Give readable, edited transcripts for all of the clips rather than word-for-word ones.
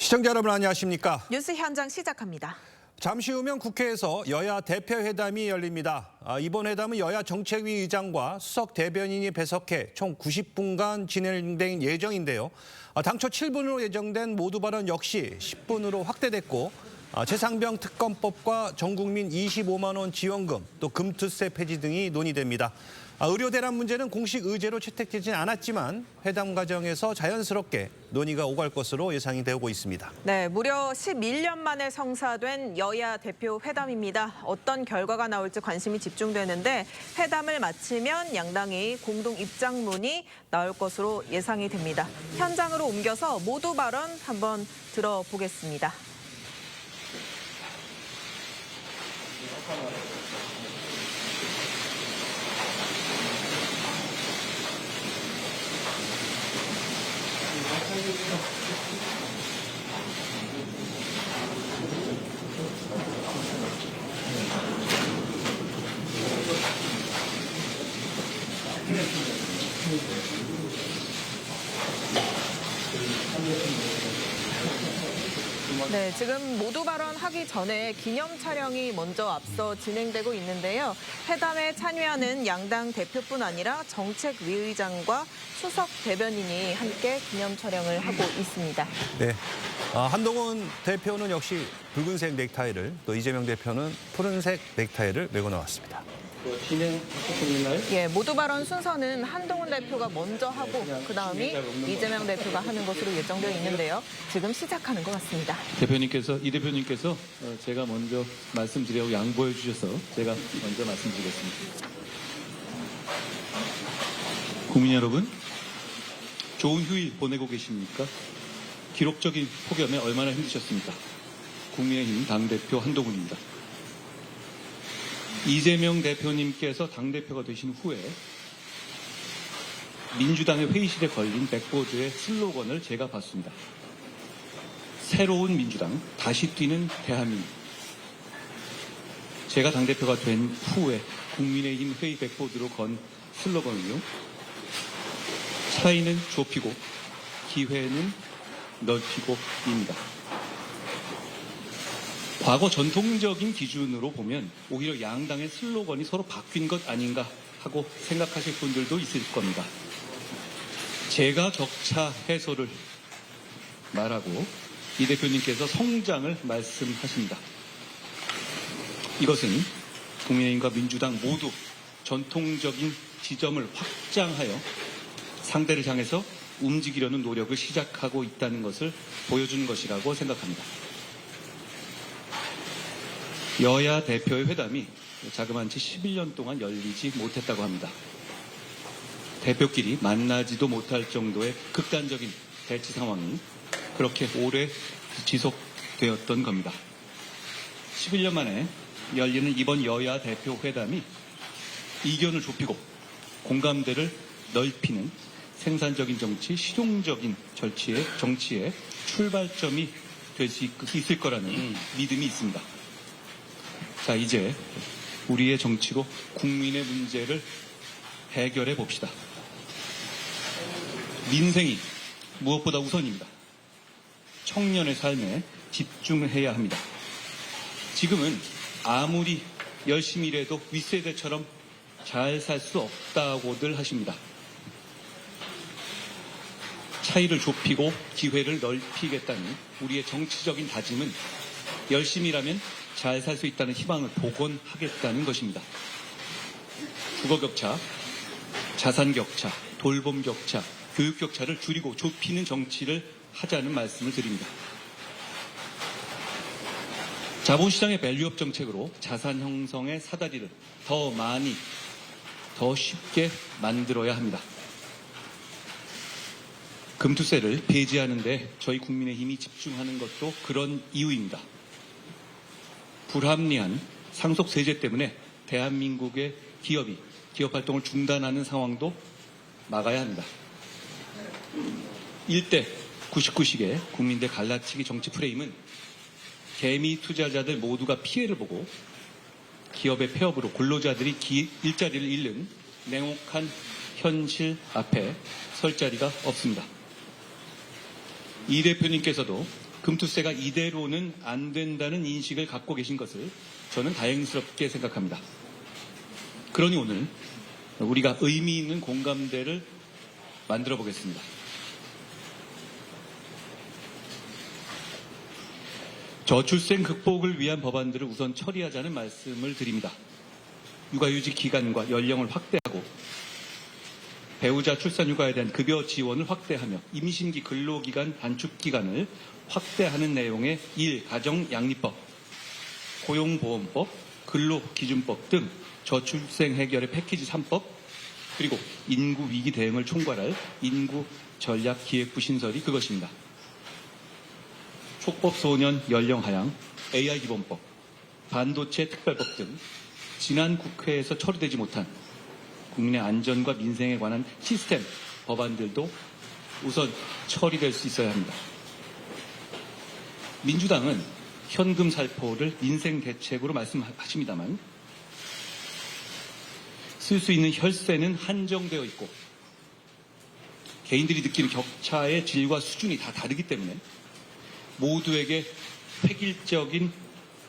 시청자 여러분 안녕하십니까? 뉴스 현장 시작합니다. 잠시 후면 국회에서 여야 대표회담이 열립니다. 이번 회담은 여야 정책위 의장과 수석 대변인이 배석해 총 90분간 진행될 예정인데요. 당초 7분으로 예정된 모두 발언 역시 10분으로 확대됐고 최상병 특검법과 전국민 25만 원 지원금, 또 금투세 폐지 등이 논의됩니다. 의료 대란 문제는 공식 의제로 채택되지 않았지만 회담 과정에서 자연스럽게 논의가 오갈 것으로 예상이 되고 있습니다. 네, 무려 11년 만에 성사된 여야 대표 회담입니다. 어떤 결과가 나올지 관심이 집중되는데 회담을 마치면 양당이 공동 입장문이 나올 것으로 예상이 됩니다. 현장으로 옮겨서 모두 발언 한번 들어보겠습니다. 네, 지금 모두 발언하기 전에 기념 촬영이 먼저 앞서 진행되고 있는데요. 회담에 참여하는 양당 대표뿐 아니라 정책위 의장과 수석 대변인이 함께 기념 촬영을 하고 있습니다. 네, 한동훈 대표는 역시 붉은색 넥타이를, 또 이재명 대표는 푸른색 넥타이를 메고 나왔습니다. 진행하셨나요? 예, 모두 발언 순서는 한동훈 대표가 먼저 하고 그다음이 이재명 대표가 하는 것으로 예정되어 있는데요. 지금 시작하는 것 같습니다. 이 대표님께서 제가 먼저 말씀드리라고 양보해 주셔서 제가 먼저 말씀드리겠습니다. 국민 여러분, 좋은 휴일 보내고 계십니까? 기록적인 폭염에 얼마나 힘드셨습니까? 국민의힘 당대표 한동훈입니다. 이재명 대표님께서 당대표가 되신 후에 민주당의 회의실에 걸린 백보드의 슬로건을 제가 봤습니다. 새로운 민주당, 다시 뛰는 대한민국. 제가 당대표가 된 후에 국민의힘 회의 백보드로 건 슬로건은요. 차이는 좁히고 기회는 넓히고입니다. 과거 전통적인 기준으로 보면 오히려 양당의 슬로건이 서로 바뀐 것 아닌가 하고 생각하실 분들도 있을 겁니다. 제가 격차 해소를 말하고 이 대표님께서 성장을 말씀하십니다. 이것은 국민의힘과 민주당 모두 전통적인 지점을 확장하여 상대를 향해서 움직이려는 노력을 시작하고 있다는 것을 보여주는 것이라고 생각합니다. 여야 대표의 회담이 자그마치 11년 동안 열리지 못했다고 합니다. 대표끼리 만나지도 못할 정도의 극단적인 대치 상황이 그렇게 오래 지속되었던 겁니다. 11년 만에 열리는 이번 여야 대표 회담이 이견을 좁히고 공감대를 넓히는 생산적인 정치, 실용적인 정치의 출발점이 될 수 있을 거라는 믿음이 있습니다. 자, 이제 우리의 정치로 국민의 문제를 해결해 봅시다. 민생이 무엇보다 우선입니다. 청년의 삶에 집중해야 합니다. 지금은 아무리 열심히 일해도 윗세대처럼 잘 살 수 없다고들 하십니다. 차이를 좁히고 기회를 넓히겠다는 우리의 정치적인 다짐은 열심히 일하면 잘 살 수 있다는 희망을 복원하겠다는 것입니다. 주거 격차, 자산 격차, 돌봄 격차, 교육 격차를 줄이고 좁히는 정치를 하자는 말씀을 드립니다. 자본시장의 밸류업 정책으로 자산 형성의 사다리를 더 많이, 더 쉽게 만들어야 합니다. 금투세를 폐지하는 데 저희 국민의힘이 집중하는 것도 그런 이유입니다. 불합리한 상속세제 때문에 대한민국의 기업 활동을 중단하는 상황도 막아야 합니다. 1대 99식의 국민들 갈라치기 정치 프레임은 개미 투자자들 모두가 피해를 보고 기업의 폐업으로 근로자들이 일자리를 잃는 냉혹한 현실 앞에 설 자리가 없습니다. 이 대표님께서도 금투세가 이대로는 안 된다는 인식을 갖고 계신 것을 저는 다행스럽게 생각합니다. 그러니 오늘 우리가 의미 있는 공감대를 만들어 보겠습니다. 저출생 극복을 위한 법안들을 우선 처리하자는 말씀을 드립니다. 육아휴직 기간과 연령을 확대하고 배우자 출산휴가에 대한 급여 지원을 확대하며 임신기 근로기간 단축 기간을 확대하는 내용의 1. 가정양립법, 고용보험법, 근로기준법 등 저출생 해결의 패키지 3법, 그리고 인구위기 대응을 총괄할 인구전략기획부 신설이 그것입니다. 촉법소년 연령 하향, AI기본법, 반도체 특별법 등 지난 국회에서 처리되지 못한 국민의 안전과 민생에 관한 시스템 법안들도 우선 처리될 수 있어야 합니다. 민주당은 현금 살포를 민생 대책으로 말씀하십니다만 쓸 수 있는 혈세는 한정되어 있고 개인들이 느끼는 격차의 질과 수준이 다 다르기 때문에 모두에게 획일적인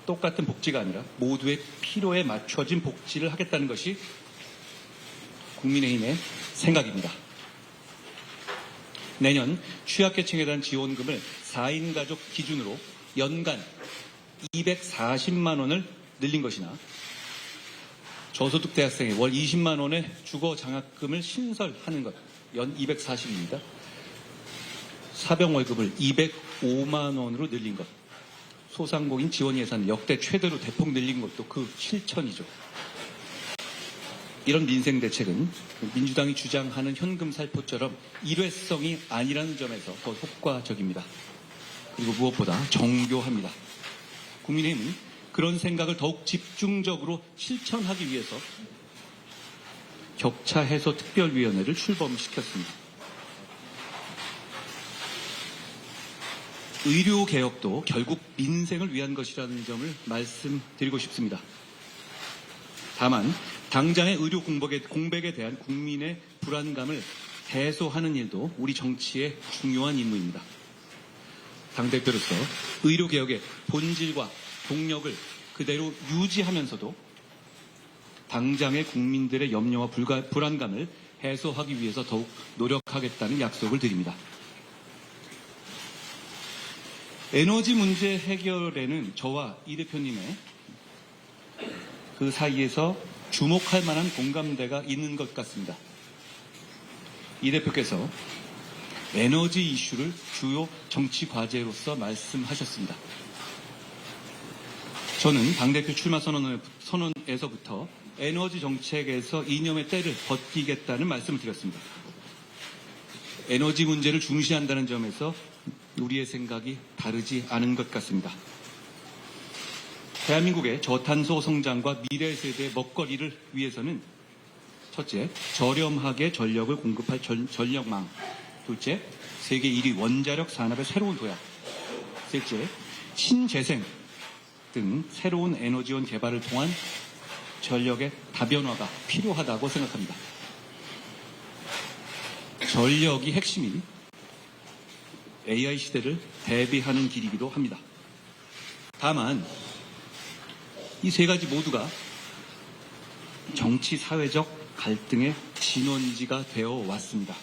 똑같은 복지가 아니라 모두의 필요에 맞춰진 복지를 하겠다는 것이 국민의힘의 생각입니다. 내년 취약계층에 대한 지원금을 4인 가족 기준으로 연간 240만 원을 늘린 것이나 저소득 대학생의 월 20만 원의 주거 장학금을 신설하는 것, 연 240입니다. 사병월급을 205만 원으로 늘린 것, 소상공인 지원 예산을 역대 최대로 대폭 늘린 것도 그 실천이죠. 이런 민생 대책은 민주당이 주장하는 현금 살포처럼 일회성이 아니라는 점에서 더 효과적입니다. 그리고 무엇보다 정교합니다. 국민의힘은 그런 생각을 더욱 집중적으로 실천하기 위해서 격차 해소 특별위원회를 출범시켰습니다. 의료개혁도 결국 민생을 위한 것이라는 점을 말씀드리고 싶습니다. 다만 당장의 의료 공백에 대한 국민의 불안감을 해소하는 일도 우리 정치의 중요한 임무입니다. 당대표로서 의료개혁의 본질과 동력을 그대로 유지하면서도 당장의 국민들의 염려와 불안감을 해소하기 위해서 더욱 노력하겠다는 약속을 드립니다. 에너지 문제 해결에는 저와 이 대표님의 그 사이에서 주목할 만한 공감대가 있는 것 같습니다. 이 대표께서 에너지 이슈를 주요 정치 과제로서 말씀하셨습니다. 저는 당대표 출마 선언에서부터 에너지 정책에서 이념의 때를 벗기겠다는 말씀을 드렸습니다. 에너지 문제를 중시한다는 점에서 우리의 생각이 다르지 않은 것 같습니다. 대한민국의 저탄소 성장과 미래 세대의 먹거리를 위해서는 첫째, 저렴하게 전력을 공급할 전력망. 둘째, 세계 1위 원자력 산업의 새로운 도약. 셋째, 신재생 등 새로운 에너지원 개발을 통한 전력의 다변화가 필요하다고 생각합니다. 전력이 핵심인 AI 시대를 대비하는 길이기도 합니다. 다만 이 세 가지 모두가 정치 사회적 갈등의 진원지가 되어 왔습니다.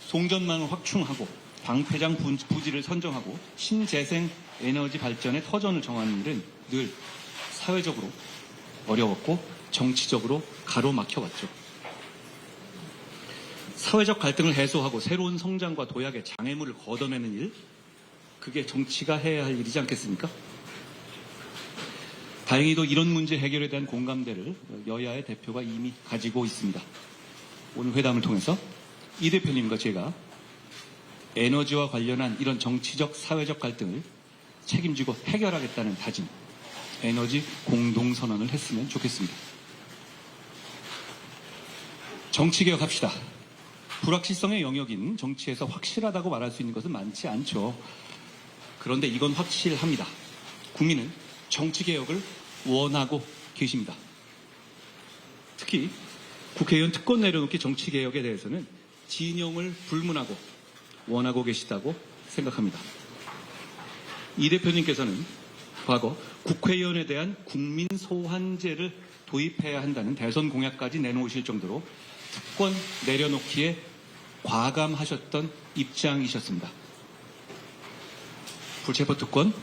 송전망을 확충하고 방패장 부지를 선정하고 신재생 에너지 발전의 터전을 정하는 일은 늘 사회적으로 어려웠고 정치적으로 가로막혀왔죠. 사회적 갈등을 해소하고 새로운 성장과 도약의 장애물을 걷어내는 일, 그게 정치가 해야 할 일이지 않겠습니까? 다행히도 이런 문제 해결에 대한 공감대를 여야의 대표가 이미 가지고 있습니다. 오늘 회담을 통해서 이 대표님과 제가 에너지와 관련한 이런 정치적, 사회적 갈등을 책임지고 해결하겠다는 다짐, 에너지 공동선언을 했으면 좋겠습니다. 정치개혁합시다. 불확실성의 영역인 정치에서 확실하다고 말할 수 있는 것은 많지 않죠. 그런데 이건 확실합니다. 국민은 정치개혁을 원하고 계십니다. 특히 국회의원 특권 내려놓기 정치개혁에 대해서는 진영을 불문하고 원하고 계시다고 생각합니다. 이 대표님께서는 과거 국회의원에 대한 국민 소환제를 도입해야 한다는 대선 공약까지 내놓으실 정도로 특권 내려놓기에 과감하셨던 입장이셨습니다. 불체포 특권,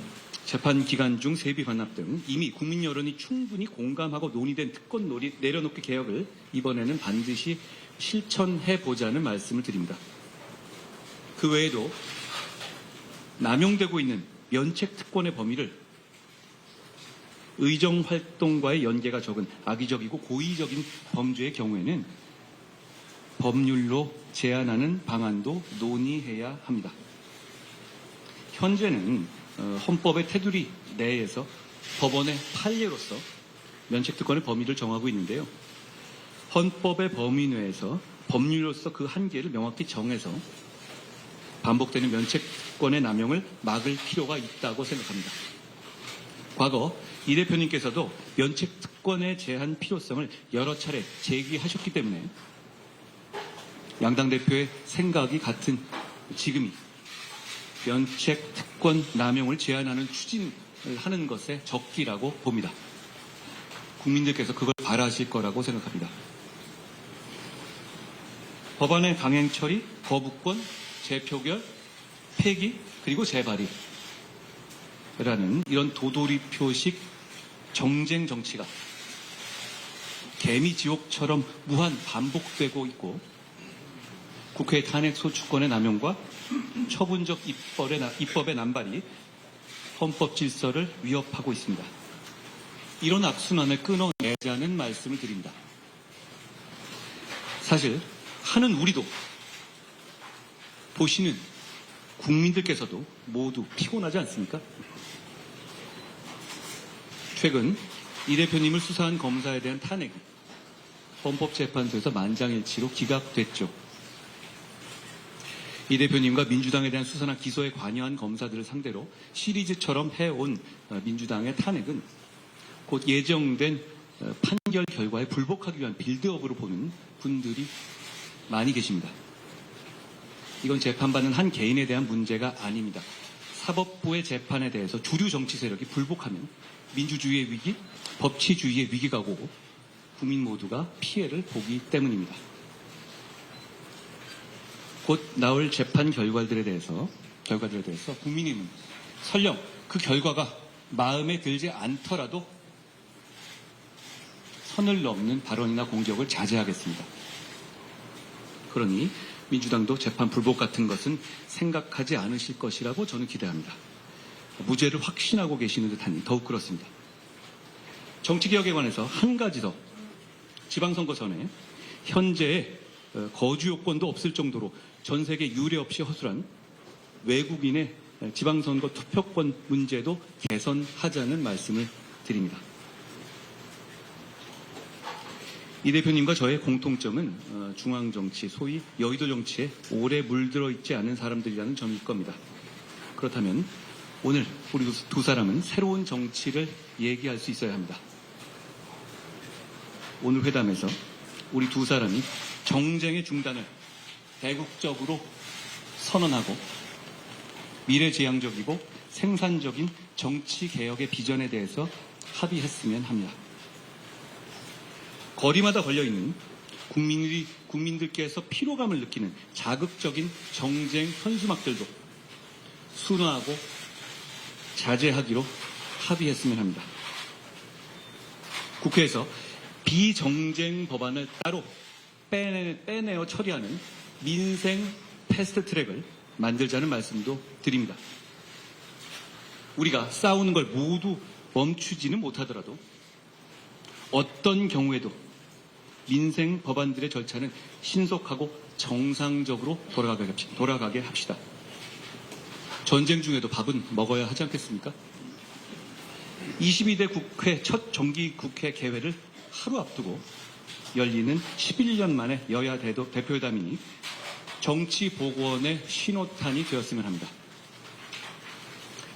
재판 기간 중 세비 반납 등 이미 국민 여론이 충분히 공감하고 논의된 특권 내려놓기 개혁을 이번에는 반드시 실천해보자는 말씀을 드립니다. 그 외에도 남용되고 있는 면책 특권의 범위를 의정 활동과의 연계가 적은 악의적이고 고의적인 범죄의 경우에는 법률로 제한하는 방안도 논의해야 합니다. 현재는 헌법의 테두리 내에서 법원의 판례로서 면책특권의 범위를 정하고 있는데요. 헌법의 범위 내에서 법률로서 그 한계를 명확히 정해서 반복되는 면책특권의 남용을 막을 필요가 있다고 생각합니다. 과거 이 대표님께서도 면책특권의 제한 필요성을 여러 차례 제기하셨기 때문에 양당 대표의 생각이 같은 지금이 면책 특권 남용을 제한하는 추진을 하는 것에 적기라고 봅니다. 국민들께서 그걸 바라실 거라고 생각합니다. 법안의 강행 처리, 거부권, 재표결, 폐기, 그리고 재발의라는 이런 도돌이표식 정쟁 정치가 개미지옥처럼 무한 반복되고 있고 국회 탄핵 소추권의 남용과 처분적 입법의 남발이 헌법 질서를 위협하고 있습니다. 이런 악순환을 끊어내자는 말씀을 드립니다. 사실 하는 우리도 보시는 국민들께서도 모두 피곤하지 않습니까? 최근 이 대표님을 수사한 검사에 대한 탄핵이 헌법재판소에서 만장일치로 기각됐죠. 이 대표님과 민주당에 대한 수사나 기소에 관여한 검사들을 상대로 시리즈처럼 해온 민주당의 탄핵은 곧 예정된 판결 결과에 불복하기 위한 빌드업으로 보는 분들이 많이 계십니다. 이건 재판받는 한 개인에 대한 문제가 아닙니다. 사법부의 재판에 대해서 주류 정치 세력이 불복하면 민주주의의 위기, 법치주의의 위기가 오고 국민 모두가 피해를 보기 때문입니다. 곧 나올 재판 결과들에 대해서 국민의힘은 설령 그 결과가 마음에 들지 않더라도 선을 넘는 발언이나 공격을 자제하겠습니다. 그러니 민주당도 재판 불복 같은 것은 생각하지 않으실 것이라고 저는 기대합니다. 무죄를 확신하고 계시는 듯하니 더욱 그렇습니다. 정치개혁에 관해서 한 가지 더, 지방선거 전에 현재의 거주 요건도 없을 정도로 전 세계 유례 없이 허술한 외국인의 지방선거 투표권 문제도 개선하자는 말씀을 드립니다. 이 대표님과 저의 공통점은 중앙정치, 소위 여의도 정치에 오래 물들어 있지 않은 사람들이라는 점일 겁니다. 그렇다면 오늘 우리 두 사람은 새로운 정치를 얘기할 수 있어야 합니다. 오늘 회담에서 우리 두 사람이 정쟁의 중단을 대국적으로 선언하고 미래지향적이고 생산적인 정치개혁의 비전에 대해서 합의했으면 합니다. 거리마다 걸려있는 국민들께서 피로감을 느끼는 자극적인 정쟁 현수막들도 순화하고 자제하기로 합의했으면 합니다. 국회에서 비정쟁 법안을 따로 빼내어 처리하는 민생 패스트트랙을 만들자는 말씀도 드립니다. 우리가 싸우는 걸 모두 멈추지는 못하더라도 어떤 경우에도 민생 법안들의 절차는 신속하고 정상적으로 돌아가게 합시다. 전쟁 중에도 밥은 먹어야 하지 않겠습니까? 22대 국회 첫 정기국회 개회를 하루 앞두고 열리는 11년 만에 여야 대표회담이니 정치보건의 신호탄이 되었으면 합니다.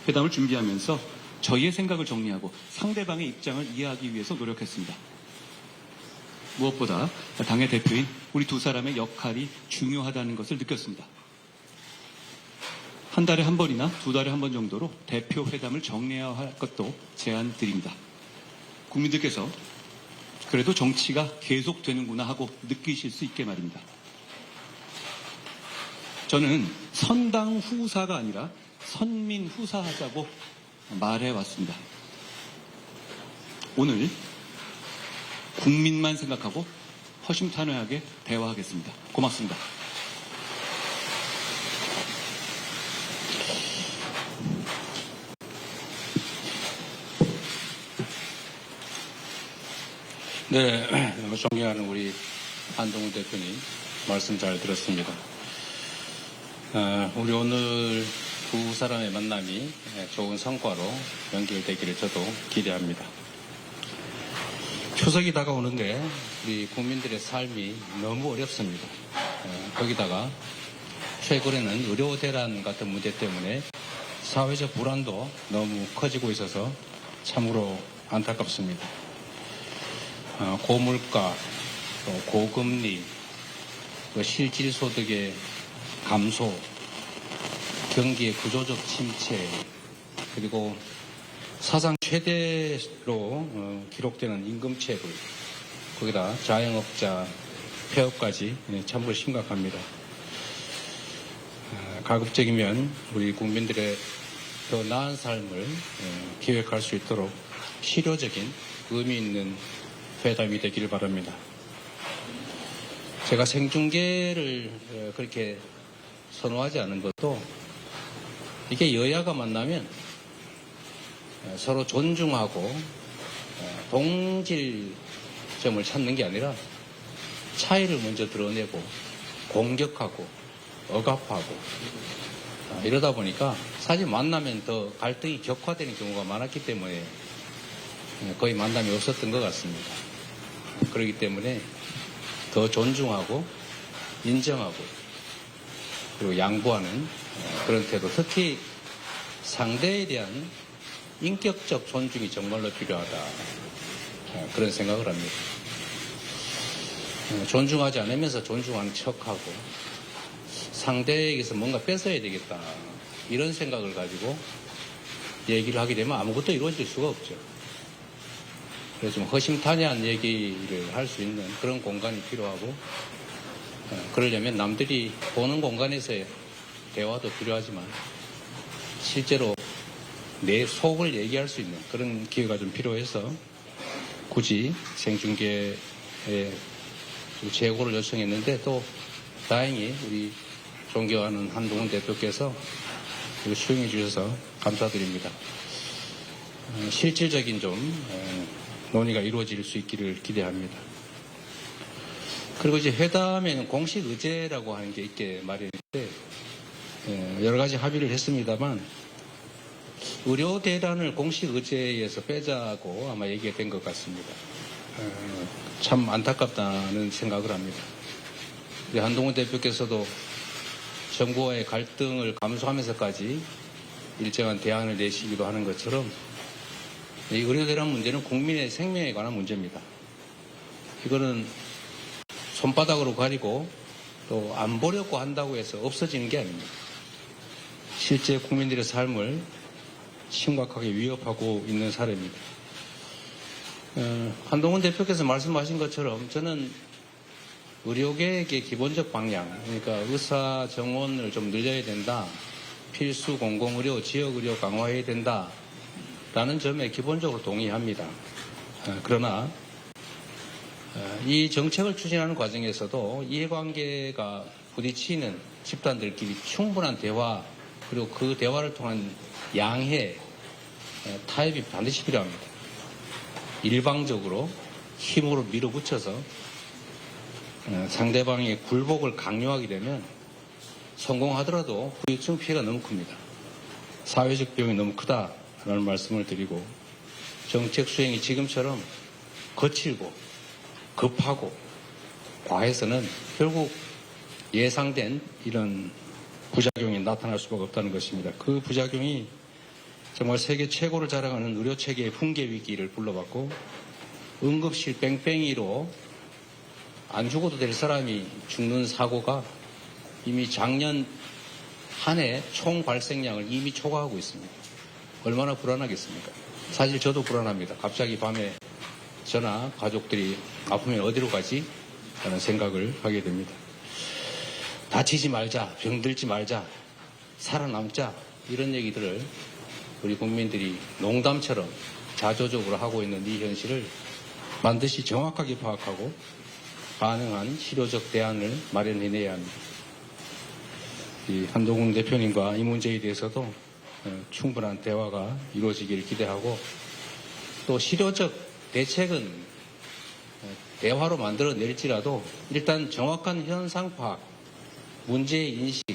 회담을 준비하면서 저희의 생각을 정리하고 상대방의 입장을 이해하기 위해서 노력했습니다. 무엇보다 당의 대표인 우리 두 사람의 역할이 중요하다는 것을 느꼈습니다. 한 달에 한 번이나 두 달에 한 번 정도로 대표 회담을 정례해야 할 것도 제안드립니다. 국민들께서 그래도 정치가 계속되는구나 하고 느끼실 수 있게 말입니다. 저는 선당 후사가 아니라 선민 후사하자고 말해왔습니다. 오늘 국민만 생각하고 허심탄회하게 대화하겠습니다. 고맙습니다. 네, 존경하는 우리 한동훈 대표님 말씀 잘 들었습니다. 우리 오늘 두 사람의 만남이 좋은 성과로 연결되기를 저도 기대합니다. 추석이 다가오는데 우리 국민들의 삶이 너무 어렵습니다. 거기다가 최근에는 의료 대란 같은 문제 때문에 사회적 불안도 너무 커지고 있어서 참으로 안타깝습니다. 고물가, 또 고금리, 실질소득의 감소, 경기의 구조적 침체, 그리고 사상 최대로 기록되는 임금체불, 거기다 자영업자 폐업까지 참으로 심각합니다. 가급적이면 우리 국민들의 더 나은 삶을 기획할 수 있도록 실효적인 의미 있는 회담이 되기를 바랍니다. 제가 생중계를 그렇게 선호하지 않은 것도 이게 여야가 만나면 서로 존중하고 동질점을 찾는 게 아니라 차이를 먼저 드러내고 공격하고 억압하고 이러다 보니까 사실 만나면 더 갈등이 격화되는 경우가 많았기 때문에 거의 만남이 없었던 것 같습니다. 그렇기 때문에 더 존중하고 인정하고 그리고 양보하는 그런 태도, 특히 상대에 대한 인격적 존중이 정말로 필요하다, 그런 생각을 합니다. 존중하지 않으면서 존중하는 척하고 상대에게서 뭔가 뺏어야 되겠다, 이런 생각을 가지고 얘기를 하게 되면 아무것도 이루어질 수가 없죠. 그래서 좀 허심탄회한 얘기를 할 수 있는 그런 공간이 필요하고, 그러려면 남들이 보는 공간에서의 대화도 필요하지만 실제로 내 속을 얘기할 수 있는 그런 기회가 좀 필요해서 굳이 생중계에 재고를 요청했는데, 또 다행히 우리 존경하는 한동훈 대표께서 수용해 주셔서 감사드립니다. 실질적인 좀 논의가 이루어질 수 있기를 기대합니다. 그리고 이제 회담에는 공식 의제라고 하는 게 있게 마련인데, 여러 가지 합의를 했습니다만 의료 대란을 공식 의제에서 빼자고 아마 얘기가 된 것 같습니다. 참 안타깝다는 생각을 합니다. 우리 한동훈 대표께서도 정부와의 갈등을 감수하면서까지 일정한 대안을 내시기도 하는 것처럼, 이 의료 대란 문제는 국민의 생명에 관한 문제입니다. 이거는 손바닥으로 가리고 또 안 보려고 한다고 해서 없어지는 게 아닙니다. 실제 국민들의 삶을 심각하게 위협하고 있는 사례입니다. 한동훈 대표께서 말씀하신 것처럼 저는 의료계획의 기본적 방향, 그러니까 의사 정원을 좀 늘려야 된다, 필수 공공의료, 지역의료 강화해야 된다 라는 점에 기본적으로 동의합니다. 그러나 이 정책을 추진하는 과정에서도 이해관계가 부딪히는 집단들끼리 충분한 대화, 그리고 그 대화를 통한 양해, 타협이 반드시 필요합니다. 일방적으로 힘으로 밀어붙여서 상대방의 굴복을 강요하게 되면 성공하더라도 부유층 피해가 너무 큽니다. 사회적 비용이 너무 크다라는 말씀을 드리고, 정책 수행이 지금처럼 거칠고 급하고 과해서는 결국 예상된 이런 부작용이 나타날 수밖에 없다는 것입니다. 그 부작용이 정말 세계 최고를 자랑하는 의료체계의 붕괴 위기를 불러봤고, 응급실 뺑뺑이로 안 죽어도 될 사람이 죽는 사고가 이미 작년 한 해 총 발생량을 이미 초과하고 있습니다. 얼마나 불안하겠습니까? 사실 저도 불안합니다. 갑자기 밤에 저나 가족들이 아프면 어디로 가지? 라는 생각을 하게 됩니다. 다치지 말자, 병들지 말자, 살아남자 이런 얘기들을 우리 국민들이 농담처럼 자조적으로 하고 있는 이 현실을 반드시 정확하게 파악하고 가능한 실효적 대안을 마련해내야 합니다. 이 한동훈 대표님과 이 문제에 대해서도 충분한 대화가 이루어지기를 기대하고 또 실효적 대책은 대화로 만들어낼지라도 일단 정확한 현상 파악, 문제의 인식,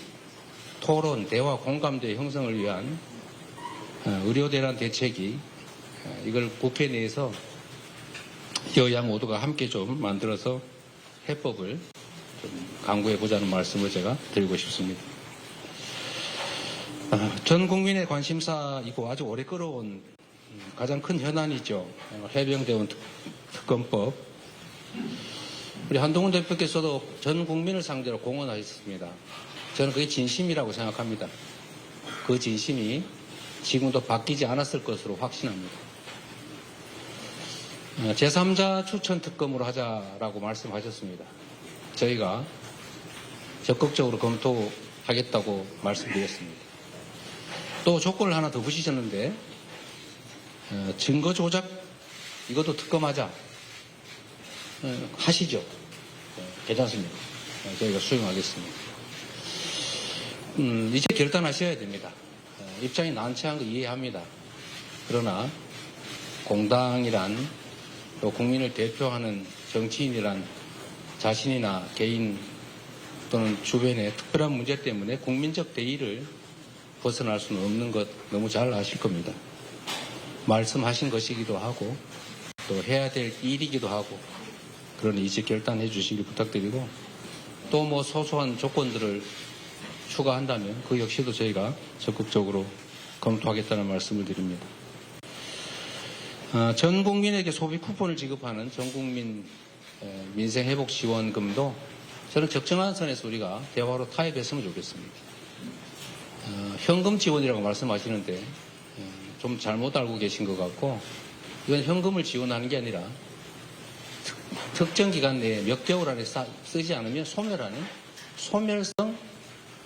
토론, 대화, 공감대 형성을 위한 의료대란 대책이 이걸 국회 내에서 여야 모두가 함께 좀 만들어서 해법을 좀 강구해 보자는 말씀을 제가 드리고 싶습니다. 전 국민의 관심사이고 아주 오래 끌어온 가장 큰 현안이죠. 해병대원 특검법. 우리 한동훈 대표께서도 전 국민을 상대로 공언하셨습니다. 저는 그게 진심이라고 생각합니다. 그 진심이 지금도 바뀌지 않았을 것으로 확신합니다. 제3자 추천 특검으로 하자라고 말씀하셨습니다. 저희가 적극적으로 검토하겠다고 말씀드렸습니다. 또 조건을 하나 더 붙이셨는데 증거 조작 이것도 특검하자 하시죠. 괜찮습니다. 저희가 수용하겠습니다. 이제 결단하셔야 됩니다. 입장이 난처한 거 이해합니다. 그러나 공당이란 또 국민을 대표하는 정치인이란 자신이나 개인 또는 주변의 특별한 문제 때문에 국민적 대의를 벗어날 수는 없는 것 너무 잘 아실 겁니다. 말씀하신 것이기도 하고 또 해야 될 일이기도 하고 그러니 이제 결단해 주시길 부탁드리고 또 뭐 소소한 조건들을 추가한다면 그 역시도 저희가 적극적으로 검토하겠다는 말씀을 드립니다. 전 국민에게 소비 쿠폰을 지급하는 전국민 민생회복지원금도 저는 적정한 선에서 우리가 대화로 타협했으면 좋겠습니다. 현금 지원이라고 말씀하시는데 좀 잘못 알고 계신 것 같고 이건 현금을 지원하는 게 아니라 특정 기간 내에 몇 개월 안에 쓰지 않으면 소멸하는 소멸성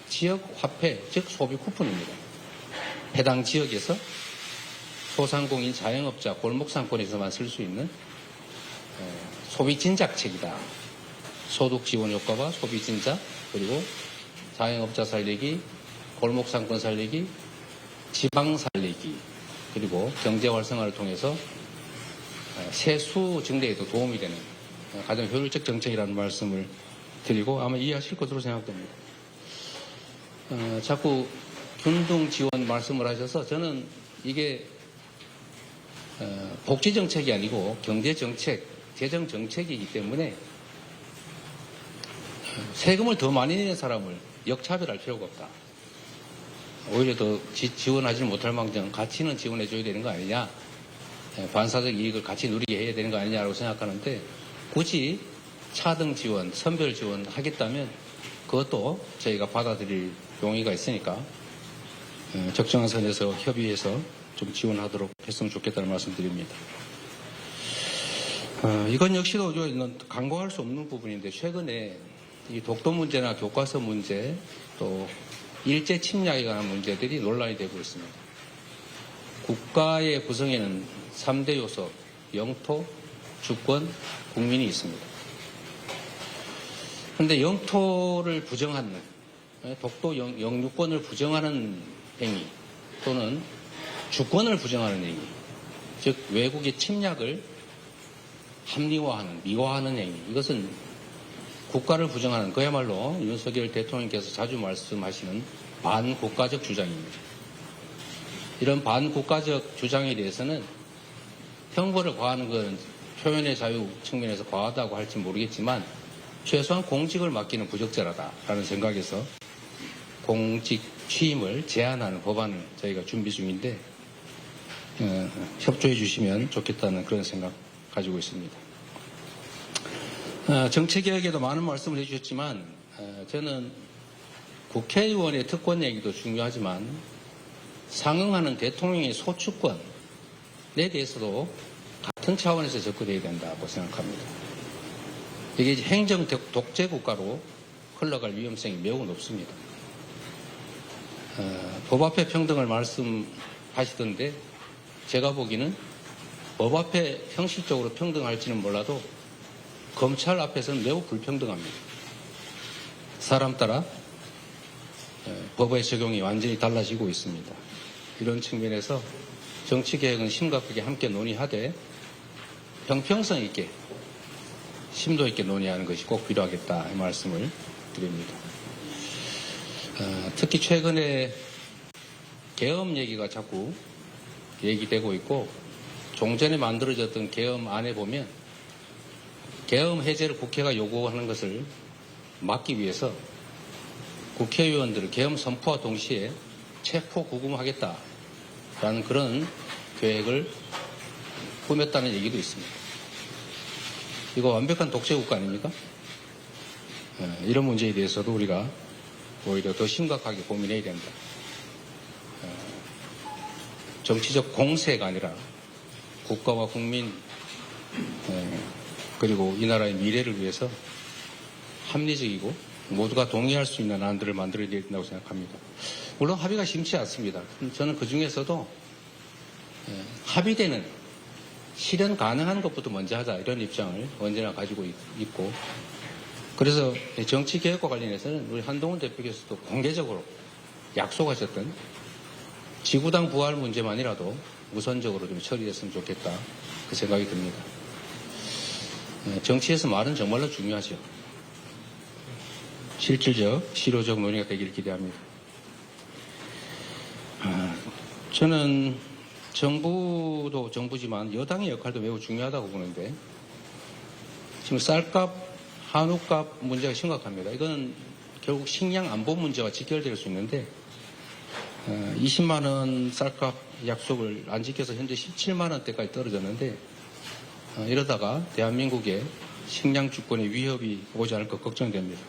지역 화폐, 즉 소비 쿠폰입니다. 해당 지역에서 소상공인 자영업자 골목 상권에서만 쓸 수 있는 소비 진작책이다. 소득 지원 효과와 소비 진작 그리고 자영업자 살리기, 골목 상권 살리기, 지방 살리기 그리고 경제 활성화를 통해서 세수 증대에도 도움이 되는 가장 효율적 정책이라는 말씀을 드리고 아마 이해하실 것으로 생각됩니다. 자꾸 균등 지원 말씀을 하셔서 저는 이게 복지 정책이 아니고 경제 정책, 재정 정책이기 때문에 세금을 더 많이 내는 사람을 역차별할 필요가 없다. 오히려 더 지원하지 못할 망정 가치는 지원해 줘야 되는 거 아니냐. 반사적 이익을 같이 누리게 해야 되는 거 아니냐라고 생각하는데 굳이 차등 지원, 선별 지원 하겠다면 그것도 저희가 받아들일 용의가 있으니까 적정한 선에서 협의해서 좀 지원하도록 했으면 좋겠다는 말씀드립니다. 이건 역시도 간과할 수 없는 부분인데 최근에 이 독도 문제나 교과서 문제 또 일제 침략에 관한 문제들이 논란이 되고 있습니다. 국가의 구성에는 3대 요소, 영토, 주권, 국민이 있습니다. 그런데 영토를 부정하는, 독도 영유권을 부정하는 행위 또는 주권을 부정하는 행위, 즉 외국의 침략을 합리화하는, 미화하는 행위, 이것은 국가를 부정하는 그야말로 윤석열 대통령께서 자주 말씀하시는 반국가적 주장입니다. 이런 반국가적 주장에 대해서는 형벌을 과하는 건 표현의 자유 측면에서 과하다고 할지 모르겠지만 최소한 공직을 맡기는 부적절하다라는 생각에서 공직 취임을 제한하는 법안을 저희가 준비 중인데 협조해 주시면 좋겠다는 그런 생각 가지고 있습니다. 정책개혁에도 많은 말씀을 해주셨지만 저는 국회의원의 특권 얘기도 중요하지만 상응하는 대통령의 소추권에 대해서도 같은 차원에서 접근해야 된다고 생각합니다. 이게 행정 독재 국가로 흘러갈 위험성이 매우 높습니다. 법 앞에 평등을 말씀하시던데 제가 보기에는 법 앞에 형식적으로 평등할지는 몰라도 검찰 앞에서는 매우 불평등합니다. 사람 따라 법의 적용이 완전히 달라지고 있습니다. 이런 측면에서 정치개혁은 심각하게 함께 논의하되 형평성 있게 심도 있게 논의하는 것이 꼭 필요하겠다 이 말씀을 드립니다. 특히 최근에 계엄 얘기가 자꾸 얘기되고 있고 종전에 만들어졌던 계엄안에 보면 계엄 해제를 국회가 요구하는 것을 막기 위해서 국회의원들을 계엄 선포와 동시에 체포 구금하겠다라는 그런 계획을 꾸몄다는 얘기도 있습니다. 이거 완벽한 독재국가 아닙니까? 이런 문제에 대해서도 우리가 오히려 더 심각하게 고민해야 된다. 정치적 공세가 아니라 국가와 국민 그리고 이 나라의 미래를 위해서 합리적이고 모두가 동의할 수 있는 안들을 만들어야 된다고 생각합니다. 물론 합의가 심치 않습니다. 저는 그 중에서도 합의되는 실현 가능한 것부터 먼저 하자 이런 입장을 언제나 가지고 있고 그래서 정치개혁과 관련해서는 우리 한동훈 대표께서도 공개적으로 약속하셨던 지구당 부활 문제만이라도 우선적으로 좀 처리됐으면 좋겠다 그 생각이 듭니다. 정치에서 말은 정말로 중요하죠. 실질적, 실효적 논의가 되기를 기대합니다. 저는 정부도 정부지만 여당의 역할도 매우 중요하다고 보는데 지금 쌀값, 한우값 문제가 심각합니다. 이건 결국 식량 안보 문제와 직결될 수 있는데 20만 원 쌀값 약속을 안 지켜서 현재 17만 원대까지 떨어졌는데 이러다가 대한민국의 식량 주권에 위협이 오지 않을까 걱정됩니다.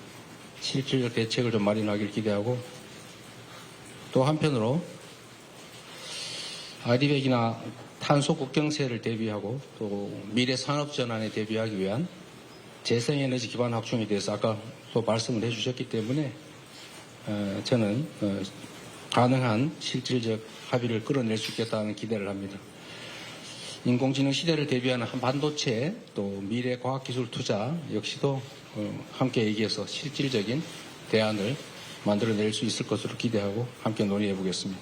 실질적 대책을 좀 마련하길 기대하고 또 한편으로 RD100이나 탄소 국경세를 대비하고 또 미래 산업 전환에 대비하기 위한 재생에너지 기반 확충에 대해서 아까 또 말씀을 해주셨기 때문에 저는 가능한 실질적 합의를 끌어낼 수 있겠다는 기대를 합니다. 인공지능 시대를 대비하는 반도체 또 미래 과학기술 투자 역시도 함께 얘기해서 실질적인 대안을 만들어낼 수 있을 것으로 기대하고 함께 논의해 보겠습니다.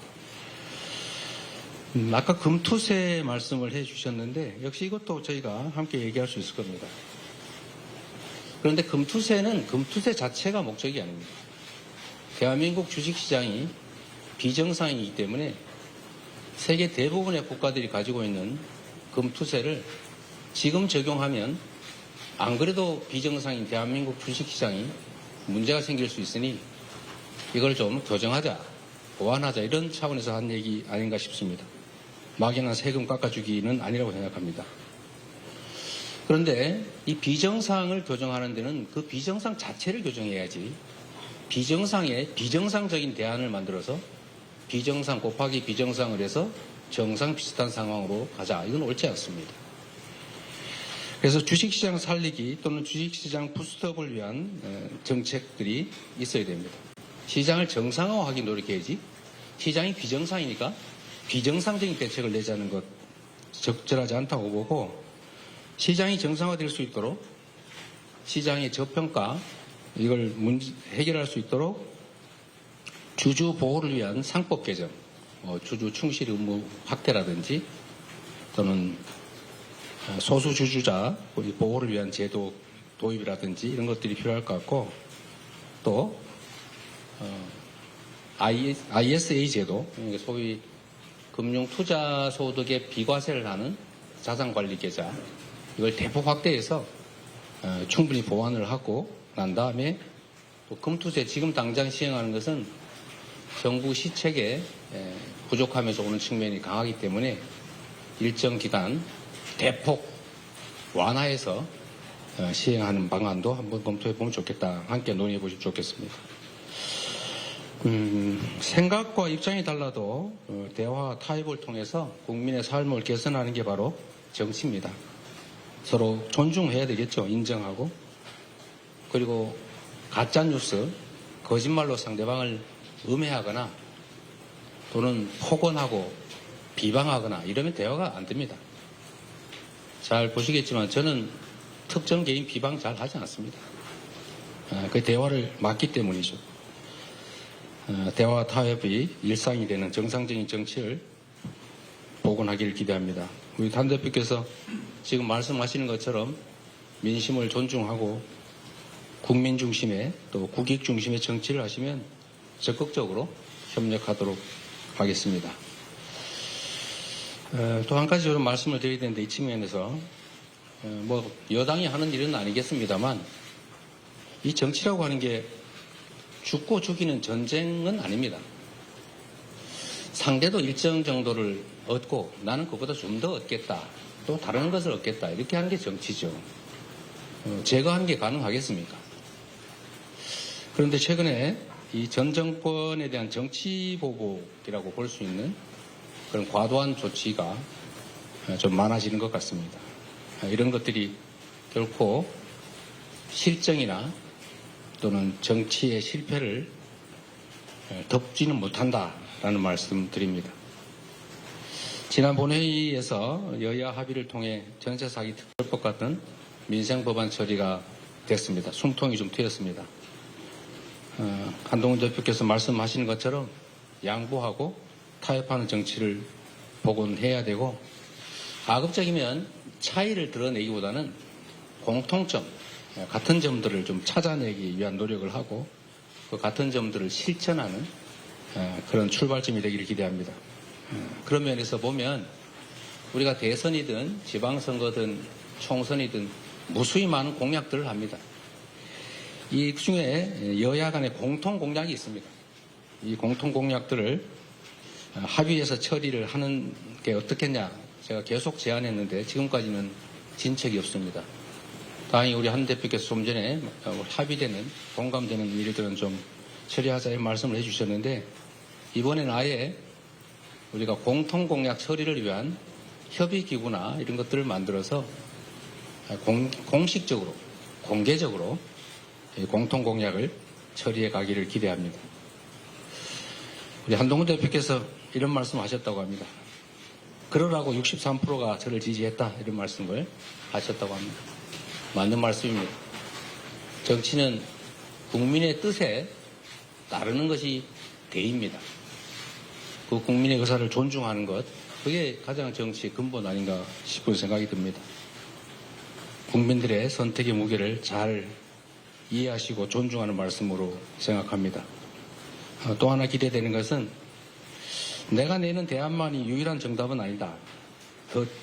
아까 금투세 말씀을 해 주셨는데 역시 이것도 저희가 함께 얘기할 수 있을 겁니다. 그런데 금투세는 금투세 자체가 목적이 아닙니다. 대한민국 주식시장이 비정상이기 때문에 세계 대부분의 국가들이 가지고 있는 금투세를 지금 적용하면 안 그래도 비정상인 대한민국 주식시장이 문제가 생길 수 있으니 이걸 좀 교정하자, 보완하자 이런 차원에서 한 얘기 아닌가 싶습니다. 막연한 세금 깎아주기는 아니라고 생각합니다. 그런데 이 비정상을 교정하는 데는 그 비정상 자체를 교정해야지 비정상에 비정상적인 대안을 만들어서 비정상 곱하기 비정상을 해서 정상 비슷한 상황으로 가자. 이건 옳지 않습니다. 그래서 주식시장 살리기 또는 주식시장 부스트업을 위한 정책들이 있어야 됩니다. 시장을 정상화하기 노력해야지 시장이 비정상이니까 비정상적인 대책을 내자는 것 적절하지 않다고 보고 시장이 정상화될 수 있도록 시장의 저평가 이걸 해결할 수 있도록 주주 보호를 위한 상법 개정, 주주 충실 의무 확대라든지 또는 소수 주주자 보호를 위한 제도 도입이라든지 이런 것들이 필요할 것 같고 또 ISA 제도, 소위 금융투자소득의 비과세를 하는 자산관리 계좌 이걸 대폭 확대해서 충분히 보완을 하고 난 다음에 또 금투세 지금 당장 시행하는 것은 정부 시책에 부족하면서 오는 측면이 강하기 때문에 일정 기간 대폭 완화해서 시행하는 방안도 한번 검토해 보면 좋겠다. 함께 논의해 보시면 좋겠습니다. 생각과 입장이 달라도 대화와 타협을 통해서 국민의 삶을 개선하는 게 바로 정치입니다. 서로 존중해야 되겠죠. 인정하고. 그리고 가짜뉴스, 거짓말로 상대방을 음해하거나 또는 폭언하고 비방하거나 이러면 대화가 안 됩니다. 잘 보시겠지만 저는 특정 개인 비방 잘 하지 않습니다. 그 대화를 막기 때문이죠. 대화와 타협이 일상이 되는 정상적인 정치를 복원하기를 기대합니다. 우리 단 대표께서 지금 말씀하시는 것처럼 민심을 존중하고 국민 중심의 또 국익 중심의 정치를 하시면 적극적으로 협력하도록 하겠습니다. 또 한 가지 저는 말씀을 드려야 되는데 이 측면에서 뭐 여당이 하는 일은 아니겠습니다만 이 정치라고 하는 게 죽고 죽이는 전쟁은 아닙니다. 상대도 일정 정도를 얻고 나는 그보다 좀 더 얻겠다. 또 다른 것을 얻겠다. 이렇게 하는 게 정치죠. 제거하는 게 가능하겠습니까? 그런데 최근에 이 전 정권에 대한 정치 보복이라고 볼 수 있는 그런 과도한 조치가 좀 많아지는 것 같습니다. 이런 것들이 결코 실정이나 또는 정치의 실패를 덮지는 못한다라는 말씀 드립니다. 지난 본회의에서 여야 합의를 통해 전세사기 특별법 같은 민생법안 처리가 됐습니다. 숨통이 좀 트였습니다. 한동훈 대표께서 말씀하시는 것처럼 양보하고 타협하는 정치를 복원해야 되고 가급적이면 차이를 드러내기보다는 공통점, 같은 점들을 좀 찾아내기 위한 노력을 하고 그 같은 점들을 실천하는 그런 출발점이 되기를 기대합니다. 그런 면에서 보면 우리가 대선이든 지방선거든 총선이든 무수히 많은 공약들을 합니다. 이 중에 여야 간의 공통 공약이 있습니다. 이 공통 공약들을 합의해서 처리를 하는 게 어떻겠냐 제가 계속 제안했는데 지금까지는 진척이 없습니다. 다행히 우리 한 대표께서 좀 전에 합의되는 공감되는 일들은 좀 처리하자는 말씀을 해주셨는데 이번에는 아예 우리가 공통공약 처리를 위한 협의기구나 이런 것들을 만들어서 공식적으로 공개적으로 공통공약을 처리해 가기를 기대합니다. 우리 한동훈 대표께서 이런 말씀하셨다고 합니다. 그러라고 63%가 저를 지지했다 이런 말씀을 하셨다고 합니다. 맞는 말씀입니다. 정치는 국민의 뜻에 따르는 것이 대의입니다. 그 국민의 의사를 존중하는 것, 그게 가장 정치의 근본 아닌가 싶은 생각이 듭니다. 국민들의 선택의 무게를 잘 이해하시고 존중하는 말씀으로 생각합니다. 또 하나 기대되는 것은 내가 내는 대안만이 유일한 정답은 아니다.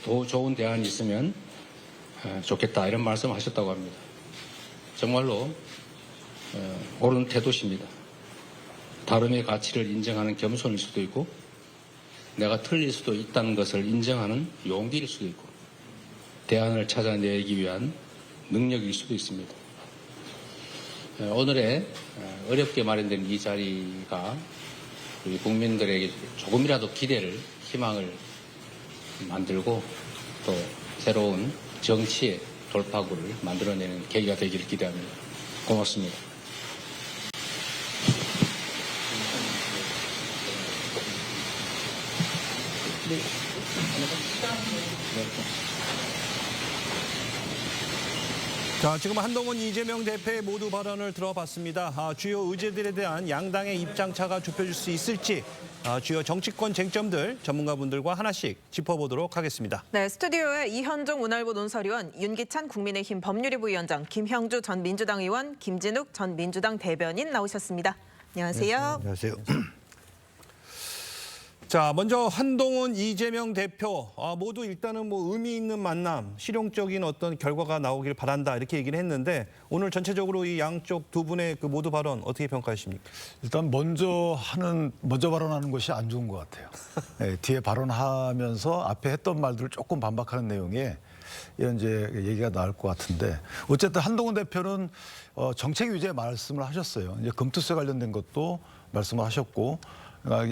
더 좋은 대안이 있으면 좋겠다 이런 말씀을 하셨다고 합니다. 정말로 옳은 태도십니다. 다름의 가치를 인정하는 겸손일 수도 있고 내가 틀릴 수도 있다는 것을 인정하는 용기일 수도 있고 대안을 찾아내기 위한 능력일 수도 있습니다. 오늘의 어렵게 마련된 이 자리가 우리 국민들에게 조금이라도 기대를, 희망을 만들고 또 새로운 정치의 돌파구를 만들어내는 계기가 되기를 기대합니다. 고맙습니다. 자, 지금 한동훈, 이재명 대표의 모두 발언을 들어봤습니다. 주요 의제들에 대한 양당의 입장차가 좁혀질 수 있을지 주요 정치권 쟁점들 전문가분들과 하나씩 짚어보도록 하겠습니다. 네, 스튜디오에 이현종 운알보 논설위원, 윤기찬 국민의힘 법률위부 위원장, 김형주 전 민주당 의원, 김진욱 전 민주당 대변인 나오셨습니다. 안녕하세요. 안녕하세요. 자, 먼저 한동훈, 이재명 대표 모두 일단은 뭐 의미 있는 만남, 실용적인 어떤 결과가 나오길 바란다 이렇게 얘기를 했는데 오늘 전체적으로 이 양쪽 두 분의 그 모두 발언 어떻게 평가하십니까? 일단 먼저 발언하는 것이 안 좋은 것 같아요. 네, 뒤에 발언하면서 앞에 했던 말들을 조금 반박하는 내용에 이런 이제 얘기가 나올 것 같은데 어쨌든 한동훈 대표는 정책 유지의 말씀을 하셨어요. 이제 금투세 관련된 것도 말씀을 하셨고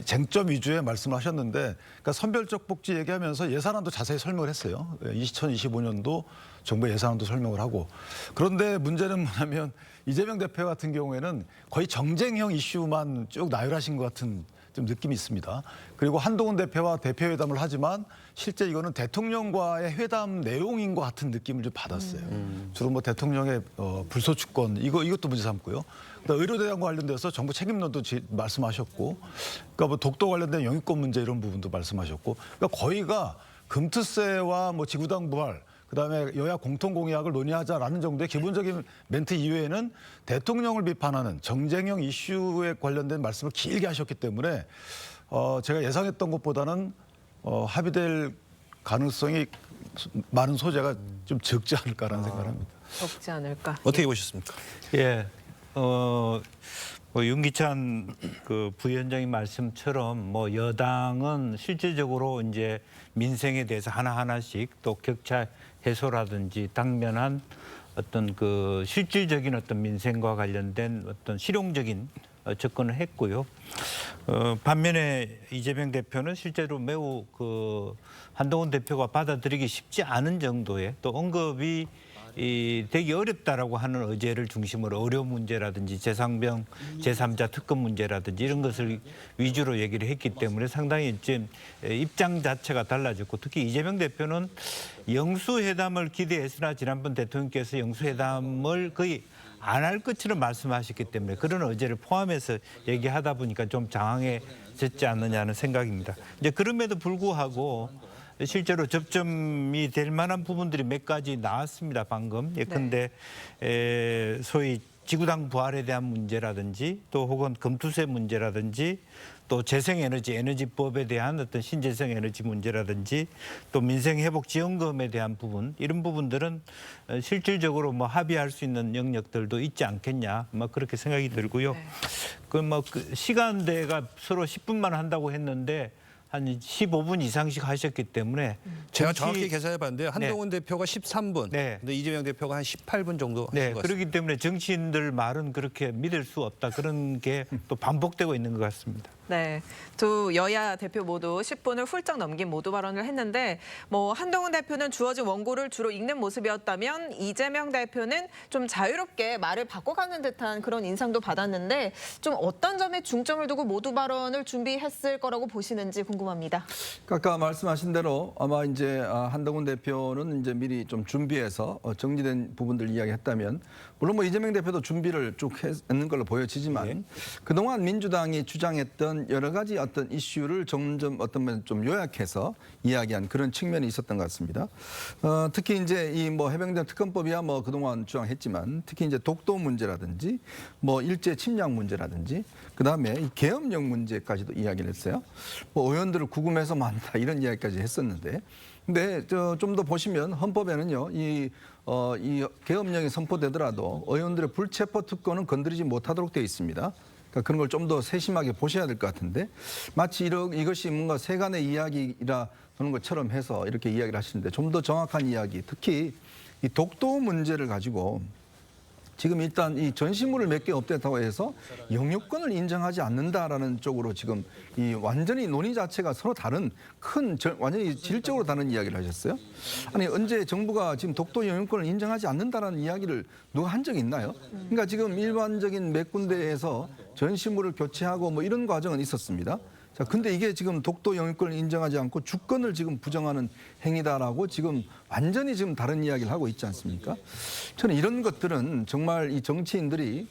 쟁점 위주의 말씀을 하셨는데 그러니까 선별적 복지 얘기하면서 예산안도 자세히 설명을 했어요. 2025년도 정부 예산안도 설명을 하고 그런데 문제는 뭐냐면 이재명 대표 같은 경우에는 거의 정쟁형 이슈만 쭉 나열하신 것 같은 좀 느낌이 있습니다. 그리고 한동훈 대표와 대표회담을 하지만 실제 이거는 대통령과의 회담 내용인 것 같은 느낌을 좀 받았어요. 주로 뭐 대통령의 불소추권 이것도 문제 삼고요. 그다음 의료대학과 관련돼서 정부 책임론도 말씀하셨고, 그러니까 뭐 독도 관련된 영유권 문제 이런 부분도 말씀하셨고, 그러니까 거의가 금투세와 뭐 지구당 부활, 그다음에 여야 공통공약을 논의하자라는 정도의 기본적인 멘트 이외에는 대통령을 비판하는 정쟁형 이슈에 관련된 말씀을 길게 하셨기 때문에 제가 예상했던 것보다는 합의될 가능성이 많은 소재가 좀 적지 않을까라는 생각을 합니다. 적지 않을까. 어떻게 보셨습니까? 예, 뭐 윤기찬 그 부위원장님 말씀처럼 뭐 여당은 실질적으로 이제 민생에 대해서 하나하나씩 또 격차 해소라든지 당면한 어떤 그 실질적인 어떤 민생과 관련된 어떤 실용적인 접근을 했고요. 반면에 이재명 대표는 실제로 매우 그 한동훈 대표가 받아들이기 쉽지 않은 정도의 또 언급이 되게 어렵다라고 하는 의제를 중심으로 의료 문제라든지 재상병, 제3자 특검 문제라든지 이런 것을 위주로 얘기를 했기 때문에 상당히 좀 입장 자체가 달라졌고 특히 이재명 대표는 영수회담을 기대했으나 지난번 대통령께서 영수회담을 거의 안 할 것처럼 말씀하셨기 때문에 그런 의제를 포함해서 얘기하다 보니까 좀 장황해졌지 않느냐는 생각입니다. 이제 그럼에도 불구하고 실제로 접점이 될 만한 부분들이 몇 가지 나왔습니다. 방금. 예컨대 소위 지구당 부활에 대한 문제라든지 또 혹은 금투세 문제라든지 또 재생에너지, 에너지법에 대한 어떤 신재생 에너지 문제라든지 또 민생회복지원금에 대한 부분 이런 부분들은 실질적으로 뭐 합의할 수 있는 영역들도 있지 않겠냐 뭐 그렇게 생각이 들고요. 그 시간대가 서로 10분만 한다고 했는데 한 15분 이상씩 하셨기 때문에 제가 정확히 계산해봤는데요. 한동훈 대표가 13분, 네. 근데 이재명 대표가 한 18분 정도 하신 네, 것 같습니다. 그렇기 때문에 정치인들 말은 그렇게 믿을 수 없다. 그런 게 또 반복되고 있는 것 같습니다. 네, 두 여야 대표 모두 10분을 훌쩍 넘긴 모두 발언을 했는데 뭐 한동훈 대표는 주어진 원고를 주로 읽는 모습이었다면 이재명 대표는 좀 자유롭게 말을 바꿔가는 듯한 그런 인상도 받았는데 좀 어떤 점에 중점을 두고 모두 발언을 준비했을 거라고 보시는지 궁금합니다. 아까 말씀하신 대로 아마 이제 한동훈 대표는 이제 미리 좀 준비해서 정리된 부분들 이야기했다면 물론 뭐 이재명 대표도 준비를 쭉 했는 걸로 보여지지만 그동안 민주당이 주장했던 여러 가지 어떤 이슈를 점점 어떤 면에 좀 요약해서 이야기한 그런 측면이 있었던 것 같습니다. 특히 이제 이 뭐 해병대 특검법이야 뭐 그동안 주장했지만 특히 이제 독도 문제라든지 뭐 일제 침략 문제라든지 그다음에 이 계엄령 문제까지도 이야기를 했어요. 뭐 의원들을 구금해서 만다 이런 이야기까지 했었는데 근데 좀 더 보시면 헌법에는요 이 계엄령이 선포되더라도 의원들의 불체포 특권은 건드리지 못하도록 되어 있습니다. 그러니까 그런 걸 좀 더 세심하게 보셔야 될 것 같은데 마치 이것이 뭔가 세간의 이야기라 하는 것처럼 해서 이렇게 이야기를 하시는데 좀 더 정확한 이야기, 특히 이 독도 문제를 가지고 지금 일단 이 전시물을 몇 개 없앴다고 해서 영유권을 인정하지 않는다라는 쪽으로 지금 이 완전히 논의 자체가 서로 다른 완전히 질적으로 다른 이야기를 하셨어요. 아니 언제 정부가 지금 독도 영유권을 인정하지 않는다라는 이야기를 누가 한 적이 있나요? 그러니까 지금 일반적인 몇 군데에서 전시물을 교체하고 뭐 이런 과정은 있었습니다. 자, 근데 이게 지금 독도 영유권을 인정하지 않고 주권을 지금 부정하는 행위다라고 지금 완전히 지금 다른 이야기를 하고 있지 않습니까? 저는 이런 것들은 정말 이 정치인들이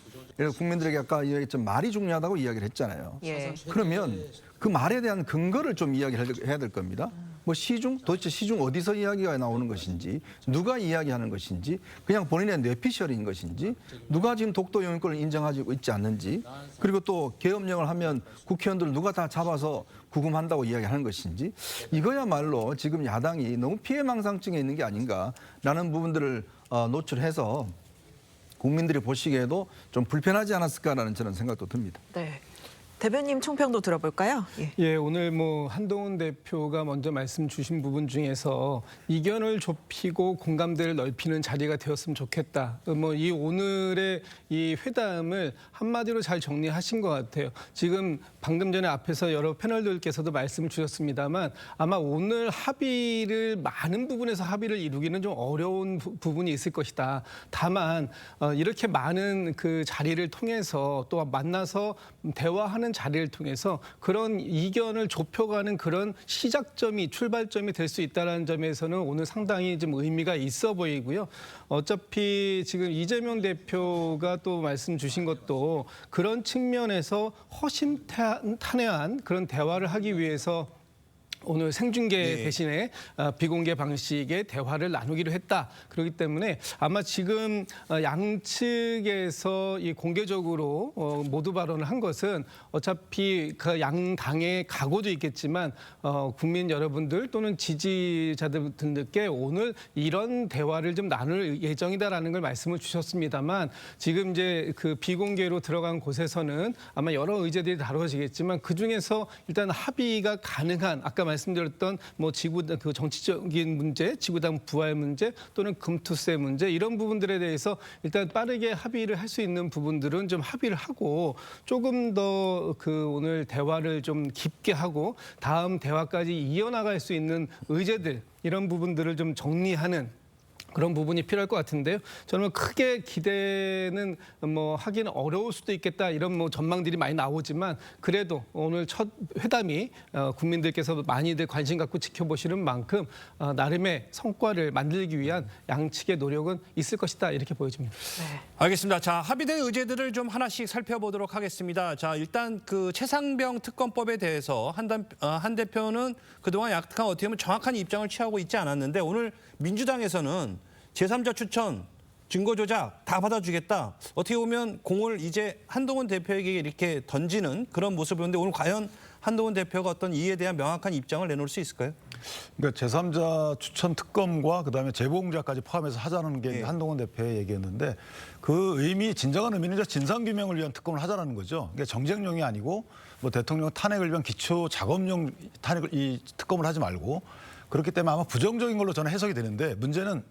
국민들에게 아까 이야기했지만 말이 중요하다고 이야기를 했잖아요. 예. 그러면 그 말에 대한 근거를 좀 이야기를 해야 될 겁니다. 뭐 시중? 도대체 시중 어디서 이야기가 나오는 것인지, 누가 이야기하는 것인지, 그냥 본인의 뇌피셜인 것인지, 누가 지금 독도 영유권을 인정하지 있지 않는지, 그리고 또 계엄령을 하면 국회의원들 누가 다 잡아서 구금한다고 이야기하는 것인지, 이거야말로 지금 야당이 너무 피해망상증에 있는 게 아닌가라는 부분들을 노출해서 국민들이 보시기에도 좀 불편하지 않았을까라는 저는 생각도 듭니다. 네. 대변인 총평도 들어볼까요? 예. 예, 오늘 뭐 한동훈 대표가 먼저 말씀 주신 부분 중에서 이견을 좁히고 공감대를 넓히는 자리가 되었으면 좋겠다. 뭐 이 오늘의 이 회담을 한마디로 잘 정리하신 것 같아요. 지금 방금 전에 앞에서 여러 패널들께서도 말씀을 주셨습니다만 아마 오늘 합의를 많은 부분에서 합의를 이루기는 좀 어려운 부분이 있을 것이다. 다만 이렇게 많은 그 자리를 통해서 또 만나서 대화하는 자리를 통해서 그런 이견을 좁혀가는 그런 시작점이 출발점이 될 수 있다는 점에서는 오늘 상당히 좀 의미가 있어 보이고요. 어차피 지금 이재명 대표가 또 말씀 주신 것도 그런 측면에서 허심탄회한 그런 대화를 하기 위해서 오늘 생중계 대신에 비공개 방식의 대화를 나누기로 했다. 그렇기 때문에 아마 지금 양측에서 이 공개적으로 모두 발언을 한 것은 어차피 그 양당의 각오도 있겠지만 국민 여러분들 또는 지지자들께 오늘 이런 대화를 좀 나눌 예정이다라는 걸 말씀을 주셨습니다만 지금 이제 그 비공개로 들어간 곳에서는 아마 여러 의제들이 다뤄지겠지만 그 중에서 일단 합의가 가능한 아까 말씀드렸던 뭐 지구당 그 정치적인 문제, 지구당 부활 문제 또는 금투세 문제 이런 부분들에 대해서 일단 빠르게 합의를 할 수 있는 부분들은 좀 합의를 하고 조금 더 그 오늘 대화를 좀 깊게 하고 다음 대화까지 이어나갈 수 있는 의제들 이런 부분들을 좀 정리하는 그런 부분이 필요할 것 같은데요. 저는 크게 기대는 뭐 하기는 어려울 수도 있겠다 이런 뭐 전망들이 많이 나오지만 그래도 오늘 첫 회담이 국민들께서 많이들 관심 갖고 지켜보시는 만큼 나름의 성과를 만들기 위한 양측의 노력은 있을 것이다 이렇게 보여집니다. 네. 알겠습니다. 자, 합의된 의제들을 좀 하나씩 살펴보도록 하겠습니다. 자, 일단 그 최상병 특검법에 대해서 한 대표는 그동안 약간 어떻게 보면 정확한 입장을 취하고 있지 않았는데 오늘 민주당에서는 제3자 추천, 증거 조작 다 받아주겠다. 어떻게 보면 공을 이제 한동훈 대표에게 이렇게 던지는 그런 모습을 보는데 오늘 과연 한동훈 대표가 어떤 이에 대한 명확한 입장을 내놓을 수 있을까요? 그러니까 제3자 추천 특검과 그다음에 재보공작까지 포함해서 하자는 게 한동훈 대표의 얘기였는데 그 의미 진정한 의미는 이제 진상규명을 위한 특검을 하자는 거죠. 그러니까 정쟁용이 아니고 뭐 대통령 탄핵을 위한 기초 작업용 탄핵을 이 특검을 하지 말고 그렇기 때문에 아마 부정적인 걸로 저는 해석이 되는데 문제는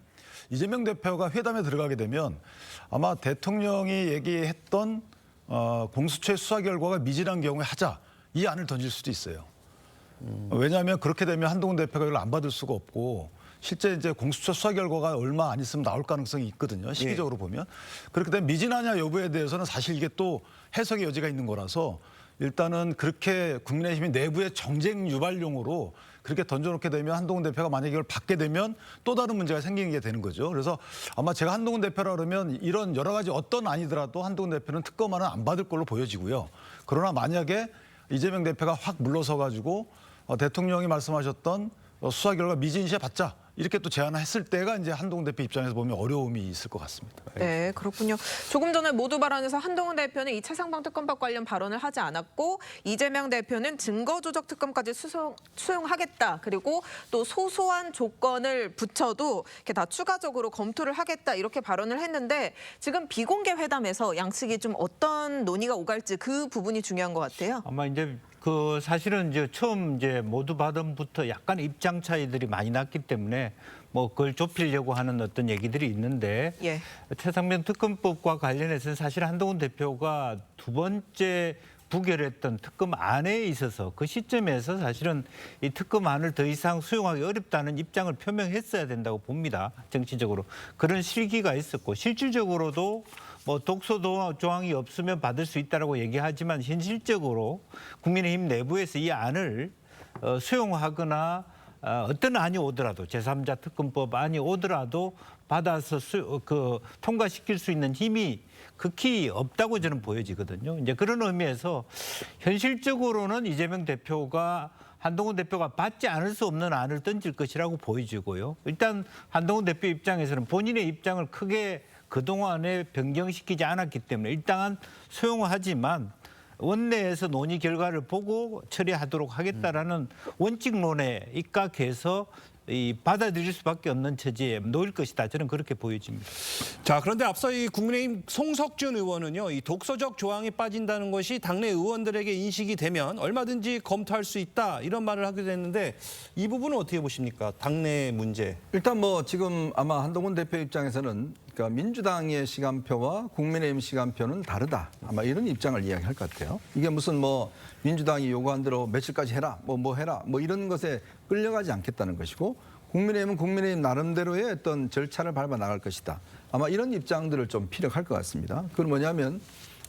이재명 대표가 회담에 들어가게 되면 아마 대통령이 얘기했던 공수처의 수사 결과가 미진한 경우에 하자 이 안을 던질 수도 있어요. 왜냐하면 그렇게 되면 한동훈 대표가 이걸 안 받을 수가 없고 실제 이제 공수처 수사 결과가 얼마 안 있으면 나올 가능성이 있거든요. 시기적으로 보면. 그렇기 때문에 미진하냐 여부에 대해서는 사실 이게 또 해석의 여지가 있는 거라서 일단은 그렇게 국민의힘이 내부의 정쟁 유발용으로 그렇게 던져놓게 되면 한동훈 대표가 만약에 이걸 받게 되면 또 다른 문제가 생기는 게 되는 거죠. 그래서 아마 제가 한동훈 대표라 그러면 이런 여러 가지 어떤 안이더라도 한동훈 대표는 특검안은 안 받을 걸로 보여지고요. 그러나 만약에 이재명 대표가 확 물러서 가지고 대통령이 말씀하셨던 수사 결과 미진시에 받자 이렇게 또 제안을 했을 때가 이제 한동훈 대표 입장에서 보면 어려움이 있을 것 같습니다. 네, 그렇군요. 조금 전에 모두 발언에서 한동훈 대표는 이 최상병 특검법 관련 발언을 하지 않았고 이재명 대표는 증거조작 특검까지 수용하겠다. 그리고 또 소소한 조건을 붙여도 이렇게 다 추가적으로 검토를 하겠다. 이렇게 발언을 했는데 지금 비공개 회담에서 양측이 좀 어떤 논의가 오갈지 그 부분이 중요한 것 같아요. 아마 이제 그 사실은 이제 처음 이제 모두 발언부터 약간 입장 차이들이 많이 났기 때문에 뭐 그걸 좁히려고 하는 어떤 얘기들이 있는데 예. 최상병 특검법과 관련해서는 사실 한동훈 대표가 두 번째 부결했던 특검안에 있어서 그 시점에서 사실은 이 특검안을 더 이상 수용하기 어렵다는 입장을 표명했어야 된다고 봅니다. 정치적으로. 그런 실기가 있었고 실질적으로도 뭐 독소 조항이 없으면 받을 수 있다라고 얘기하지만 현실적으로 국민의힘 내부에서 이 안을 수용하거나 어떤 안이 오더라도 제3자 특검법 안이 오더라도 받아서 통과시킬 수 있는 힘이 극히 없다고 저는 보여지거든요. 이제 그런 의미에서 현실적으로는 이재명 대표가 한동훈 대표가 받지 않을 수 없는 안을 던질 것이라고 보여지고요. 일단 한동훈 대표 입장에서는 본인의 입장을 크게 그동안에 변경시키지 않았기 때문에 일단 수용하지만 원내에서 논의 결과를 보고 처리하도록 하겠다라는 원칙론에 입각해서 이 받아들일 수밖에 없는 처지에 놓일 것이다. 저는 그렇게 보여집니다. 자, 그런데 앞서 이 국민의힘 송석준 의원은요, 이 독소적 조항이 빠진다는 것이 당내 의원들에게 인식이 되면 얼마든지 검토할 수 있다 이런 말을 하기도 했는데 이 부분은 어떻게 보십니까? 당내 문제. 일단 뭐 지금 아마 한동훈 대표 입장에서는 그러니까 민주당의 시간표와 국민의힘 시간표는 다르다. 아마 이런 입장을 이야기할 것 같아요. 이게 무슨 뭐 민주당이 요구한 대로 며칠까지 해라, 뭐 해라, 뭐 이런 것에 끌려가지 않겠다는 것이고 국민의힘은 국민의힘 나름대로의 어떤 절차를 밟아 나갈 것이다. 아마 이런 입장들을 좀 피력할 것 같습니다. 그건 뭐냐면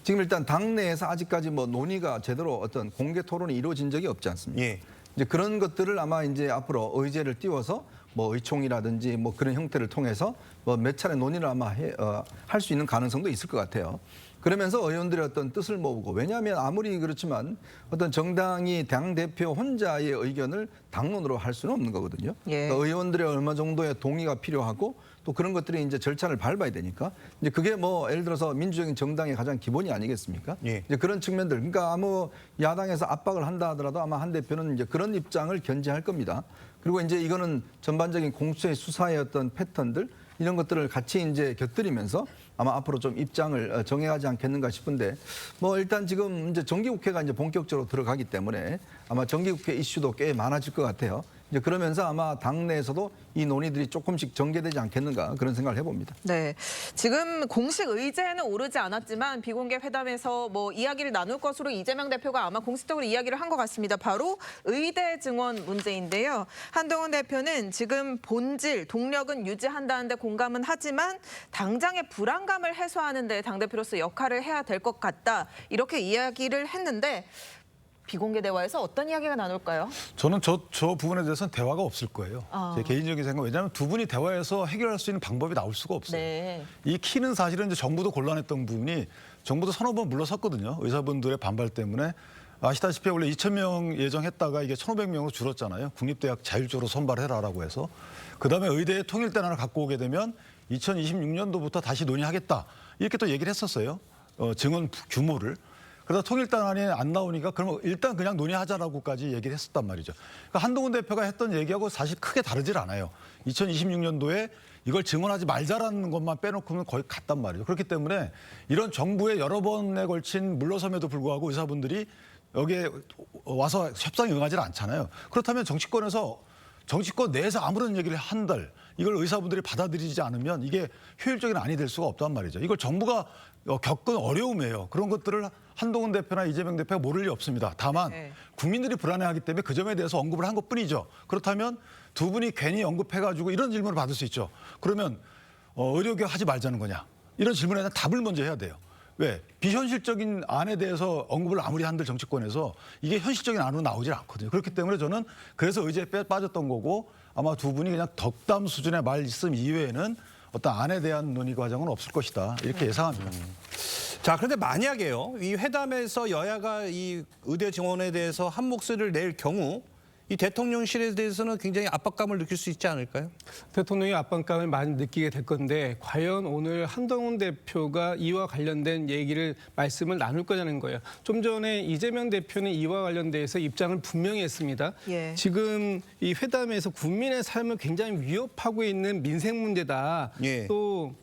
지금 일단 당내에서 아직까지 뭐 논의가 제대로 어떤 공개 토론이 이루어진 적이 없지 않습니까? 예. 이제 그런 것들을 아마 이제 앞으로 의제를 띄워서 뭐 의총이라든지 뭐 그런 형태를 통해서 뭐 몇 차례 논의를 아마 할 수 있는 가능성도 있을 것 같아요. 그러면서 의원들의 어떤 뜻을 모으고 왜냐하면 아무리 그렇지만 어떤 정당이 당대표 혼자의 의견을 당론으로 할 수는 없는 거거든요. 예. 그러니까 의원들의 얼마 정도의 동의가 필요하고 또 그런 것들이 이제 절차를 밟아야 되니까 이제 그게 뭐 예를 들어서 민주적인 정당의 가장 기본이 아니겠습니까? 예. 이제 그런 측면들 그러니까 아무 야당에서 압박을 한다 하더라도 아마 한 대표는 이제 그런 입장을 견지할 겁니다. 그리고 이제 이거는 전반적인 공수처의 수사의 어떤 패턴들 이런 것들을 같이 이제 곁들이면서 아마 앞으로 좀 입장을 정해가지 않겠는가 싶은데 뭐 일단 지금 이제 정기국회가 이제 본격적으로 들어가기 때문에 아마 정기국회 이슈도 꽤 많아질 것 같아요. 이제 그러면서 아마 당내에서도 이 논의들이 조금씩 전개되지 않겠는가 그런 생각을 해봅니다. 네, 지금 공식 의제에는 오르지 않았지만 비공개 회담에서 뭐 이야기를 나눌 것으로 이재명 대표가 아마 공식적으로 이야기를 한 것 같습니다. 바로 의대 증원 문제인데요. 한동훈 대표는 지금 본질, 동력은 유지한다는데 공감은 하지만 당장의 불안감을 해소하는 데 당대표로서 역할을 해야 될 것 같다. 이렇게 이야기를 했는데 비공개 대화에서 어떤 이야기가 나눌까요? 저는 저 부분에 대해서는 대화가 없을 거예요. 제 개인적인 생각. 왜냐하면 두 분이 대화해서 해결할 수 있는 방법이 나올 수가 없어요. 네. 이 키는 사실은 이제 정부도 곤란했던 부분이 정부도 서너 번 물러섰거든요. 의사분들의 반발 때문에. 아시다시피 원래 2,000명 예정했다가 이게 1,500명으로 줄었잖아요. 국립대학 자율적으로 선발해라라고 해서. 그다음에 의대의 통일대안을 갖고 오게 되면 2026년도부터 다시 논의하겠다. 이렇게 또 얘기를 했었어요. 증원 규모를. 그러다 통일단안이 안 나오니까 그러면 일단 그냥 논의하자라고까지 얘기를 했었단 말이죠. 그러니까 한동훈 대표가 했던 얘기하고 사실 크게 다르질 않아요. 2026년도에 이걸 증언하지 말자라는 것만 빼놓고는 거의 같단 말이죠. 그렇기 때문에 이런 정부의 여러 번에 걸친 물러섬에도 불구하고 의사분들이 여기에 와서 협상에 응하지 않잖아요. 그렇다면 정치권 내에서 아무런 얘기를 한들 이걸 의사분들이 받아들이지 않으면 이게 효율적인 안이 될 수가 없단 말이죠. 이걸 정부가 겪은 어려움이에요. 그런 것들을 한동훈 대표나 이재명 대표가 모를 리 없습니다. 다만 국민들이 불안해하기 때문에 그 점에 대해서 언급을 한 것뿐이죠. 그렇다면 두 분이 괜히 언급해가지고 이런 질문을 받을 수 있죠. 그러면 의료개혁 하지 말자는 거냐. 이런 질문에 대한 답을 먼저 해야 돼요. 왜? 비현실적인 안에 대해서 언급을 아무리 한들 정치권에서 이게 현실적인 안으로 나오질 않거든요. 그렇기 때문에 저는 그래서 의제에 빠졌던 거고 아마 두 분이 그냥 덕담 수준의 말씀 이외에는 어떤 안에 대한 논의 과정은 없을 것이다. 이렇게 예상합니다. 자, 그런데 만약에요, 이 회담에서 여야가 이 의대 증원에 대해서 한 목소리를 낼 경우 이 대통령실에 대해서는 굉장히 압박감을 느낄 수 있지 않을까요? 대통령이 압박감을 많이 느끼게 될 건데 과연 오늘 한동훈 대표가 이와 관련된 얘기를 말씀을 나눌 거냐는 거예요. 좀 전에 이재명 대표는 이와 관련돼서 입장을 분명히 했습니다. 예. 지금 이 회담에서 국민의 삶을 굉장히 위협하고 있는 민생 문제다. 예. 또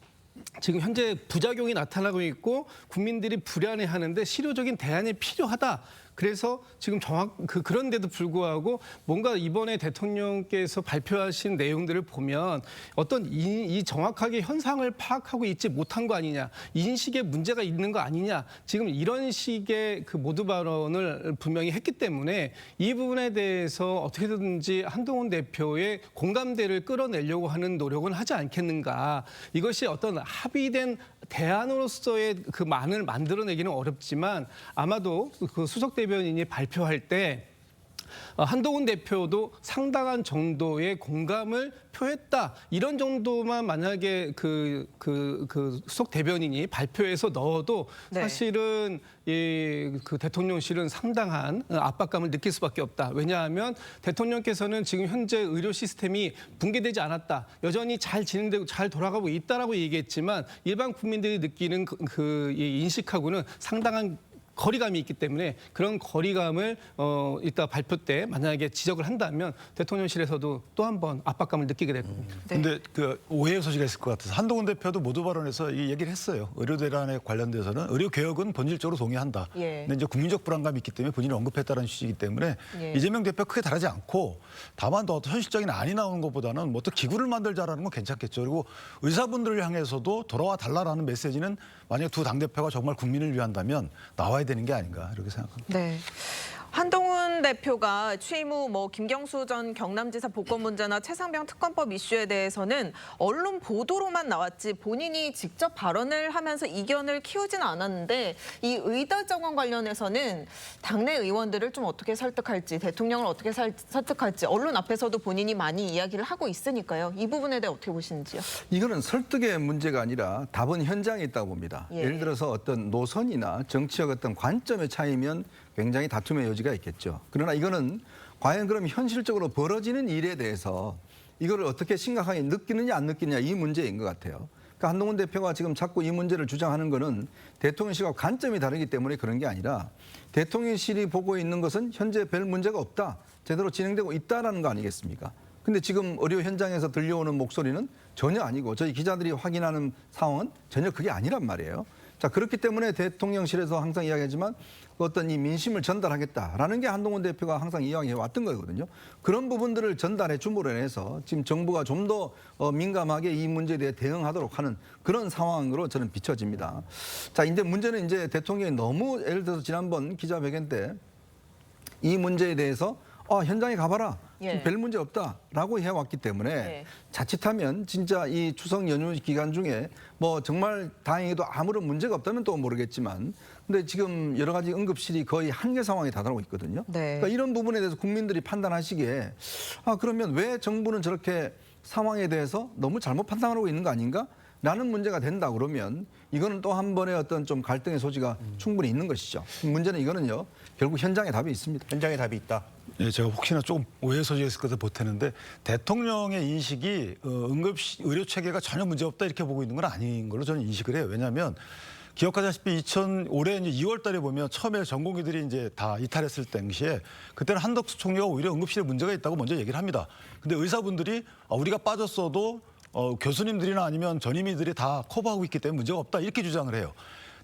지금 현재 부작용이 나타나고 있고 국민들이 불안해하는데 실효적인 대안이 필요하다. 그래서 지금 그런데도 불구하고 뭔가 이번에 대통령께서 발표하신 내용들을 보면 어떤 이 정확하게 현상을 파악하고 있지 못한 거 아니냐, 인식에 문제가 있는 거 아니냐, 지금 이런 식의 그 모두 발언을 분명히 했기 때문에 이 부분에 대해서 어떻게든지 한동훈 대표의 공감대를 끌어내려고 하는 노력은 하지 않겠는가. 이것이 어떤 합의된 대안으로서의 그 만을 만들어내기는 어렵지만 아마도 그 수석 대변인이 발표할 때 한동훈 대표도 상당한 정도의 공감을 표했다. 이런 정도만 만약에 그 수석 대변인이 발표해서 넣어도 네. 사실은 그 대통령실은 상당한 압박감을 느낄 수밖에 없다. 왜냐하면 대통령께서는 지금 현재 의료 시스템이 붕괴되지 않았다. 여전히 잘 진행되고 잘 돌아가고 있다라고 얘기했지만 일반 국민들이 느끼는 이 인식하고는 상당한 거리감이 있기 때문에 그런 거리감을 이따 발표 때 만약에 지적을 한다면 대통령실에서도 또 한 번 압박감을 느끼게 될 겁니다. 근데 그 오해의 소지가 있을 것 같아서 한동훈 대표도 모두 발언에서 이 얘기를 했어요. 의료 대란에 관련돼서는 의료 개혁은 본질적으로 동의한다. 예. 근데 이제 국민적 불안감이 있기 때문에 본인이 언급했다는 취지이기 때문에 예. 이재명 대표 크게 다르지 않고 다만 더 현실적인 안이 나오는 것보다는 뭐 또 기구를 만들자라는 건 괜찮겠죠. 그리고 의사분들을 향해서도 돌아와 달라라는 메시지는 만약 두 당대표가 정말 국민을 위한다면 나와야 되는 게 아닌가 이렇게 생각합니다. 네. 한동훈 대표가 취임 후 김경수 전 경남지사 복권 문제나 최상병 특검법 이슈에 대해서는 언론 보도로만 나왔지 본인이 직접 발언을 하면서 이견을 키우지는 않았는데 이 의대 정원 관련해서는 당내 의원들을 좀 어떻게 설득할지 대통령을 어떻게 설득할지 언론 앞에서도 본인이 많이 이야기를 하고 있으니까요. 이 부분에 대해 어떻게 보시는지요? 이거는 설득의 문제가 아니라 답은 현장에 있다고 봅니다. 예. 예를 들어서 어떤 노선이나 정치적 어떤 관점의 차이면 굉장히 다툼의 여지가 있겠죠. 그러나 이거는 과연 그럼 현실적으로 벌어지는 일에 대해서 이거를 어떻게 심각하게 느끼느냐 안 느끼느냐 이 문제인 것 같아요. 그러니까 한동훈 대표가 지금 자꾸 이 문제를 주장하는 거는 대통령실과 관점이 다르기 때문에 그런 게 아니라 대통령실이 보고 있는 것은 현재 별 문제가 없다. 제대로 진행되고 있다라는 거 아니겠습니까? 근데 지금 의료 현장에서 들려오는 목소리는 전혀 아니고 저희 기자들이 확인하는 상황은 전혀 그게 아니란 말이에요. 자, 그렇기 때문에 대통령실에서 항상 이야기하지만 어떤 이 민심을 전달하겠다라는 게 한동훈 대표가 항상 이야기해 왔던 거거든요. 그런 부분들을 전달해 줌으로 인해서 지금 정부가 좀 더 민감하게 이 문제에 대해 대응하도록 하는 그런 상황으로 저는 비춰집니다. 자, 이제 문제는 이제 대통령이 너무 예를 들어서 지난번 기자회견 때 이 문제에 대해서 현장에 가봐라. 예. 별 문제 없다라고 해왔기 때문에 예. 자칫하면 진짜 이 추석 연휴 기간 중에 뭐 정말 다행히도 아무런 문제가 없다면 또 모르겠지만 근데 지금 여러 가지 응급실이 거의 한계 상황에 다다르고 있거든요. 네. 그러니까 이런 부분에 대해서 국민들이 판단하시기에 그러면 왜 정부는 저렇게 상황에 대해서 너무 잘못 판단하고 있는 거 아닌가? 라는 문제가 된다 그러면 이거는 또 한 번의 어떤 좀 갈등의 소지가 충분히 있는 것이죠. 문제는 이거는요. 결국 현장에 답이 있습니다. 현장에 답이 있다. 예, 제가 혹시나 조금 오해 소지가 있을 것을 보태는데 대통령의 인식이 의료 체계가 전혀 문제 없다 이렇게 보고 있는 건 아닌 걸로 저는 인식을 해요. 왜냐하면 기억하다시피 올해 이제 2월 달에 보면 처음에 전공의들이 이제 다 이탈했을 당시에 그때는 한덕수 총리가 오히려 응급실에 문제가 있다고 먼저 얘기를 합니다. 근데 의사분들이 우리가 빠졌어도 교수님들이나 아니면 전임의들이 다 커버하고 있기 때문에 문제가 없다 이렇게 주장을 해요.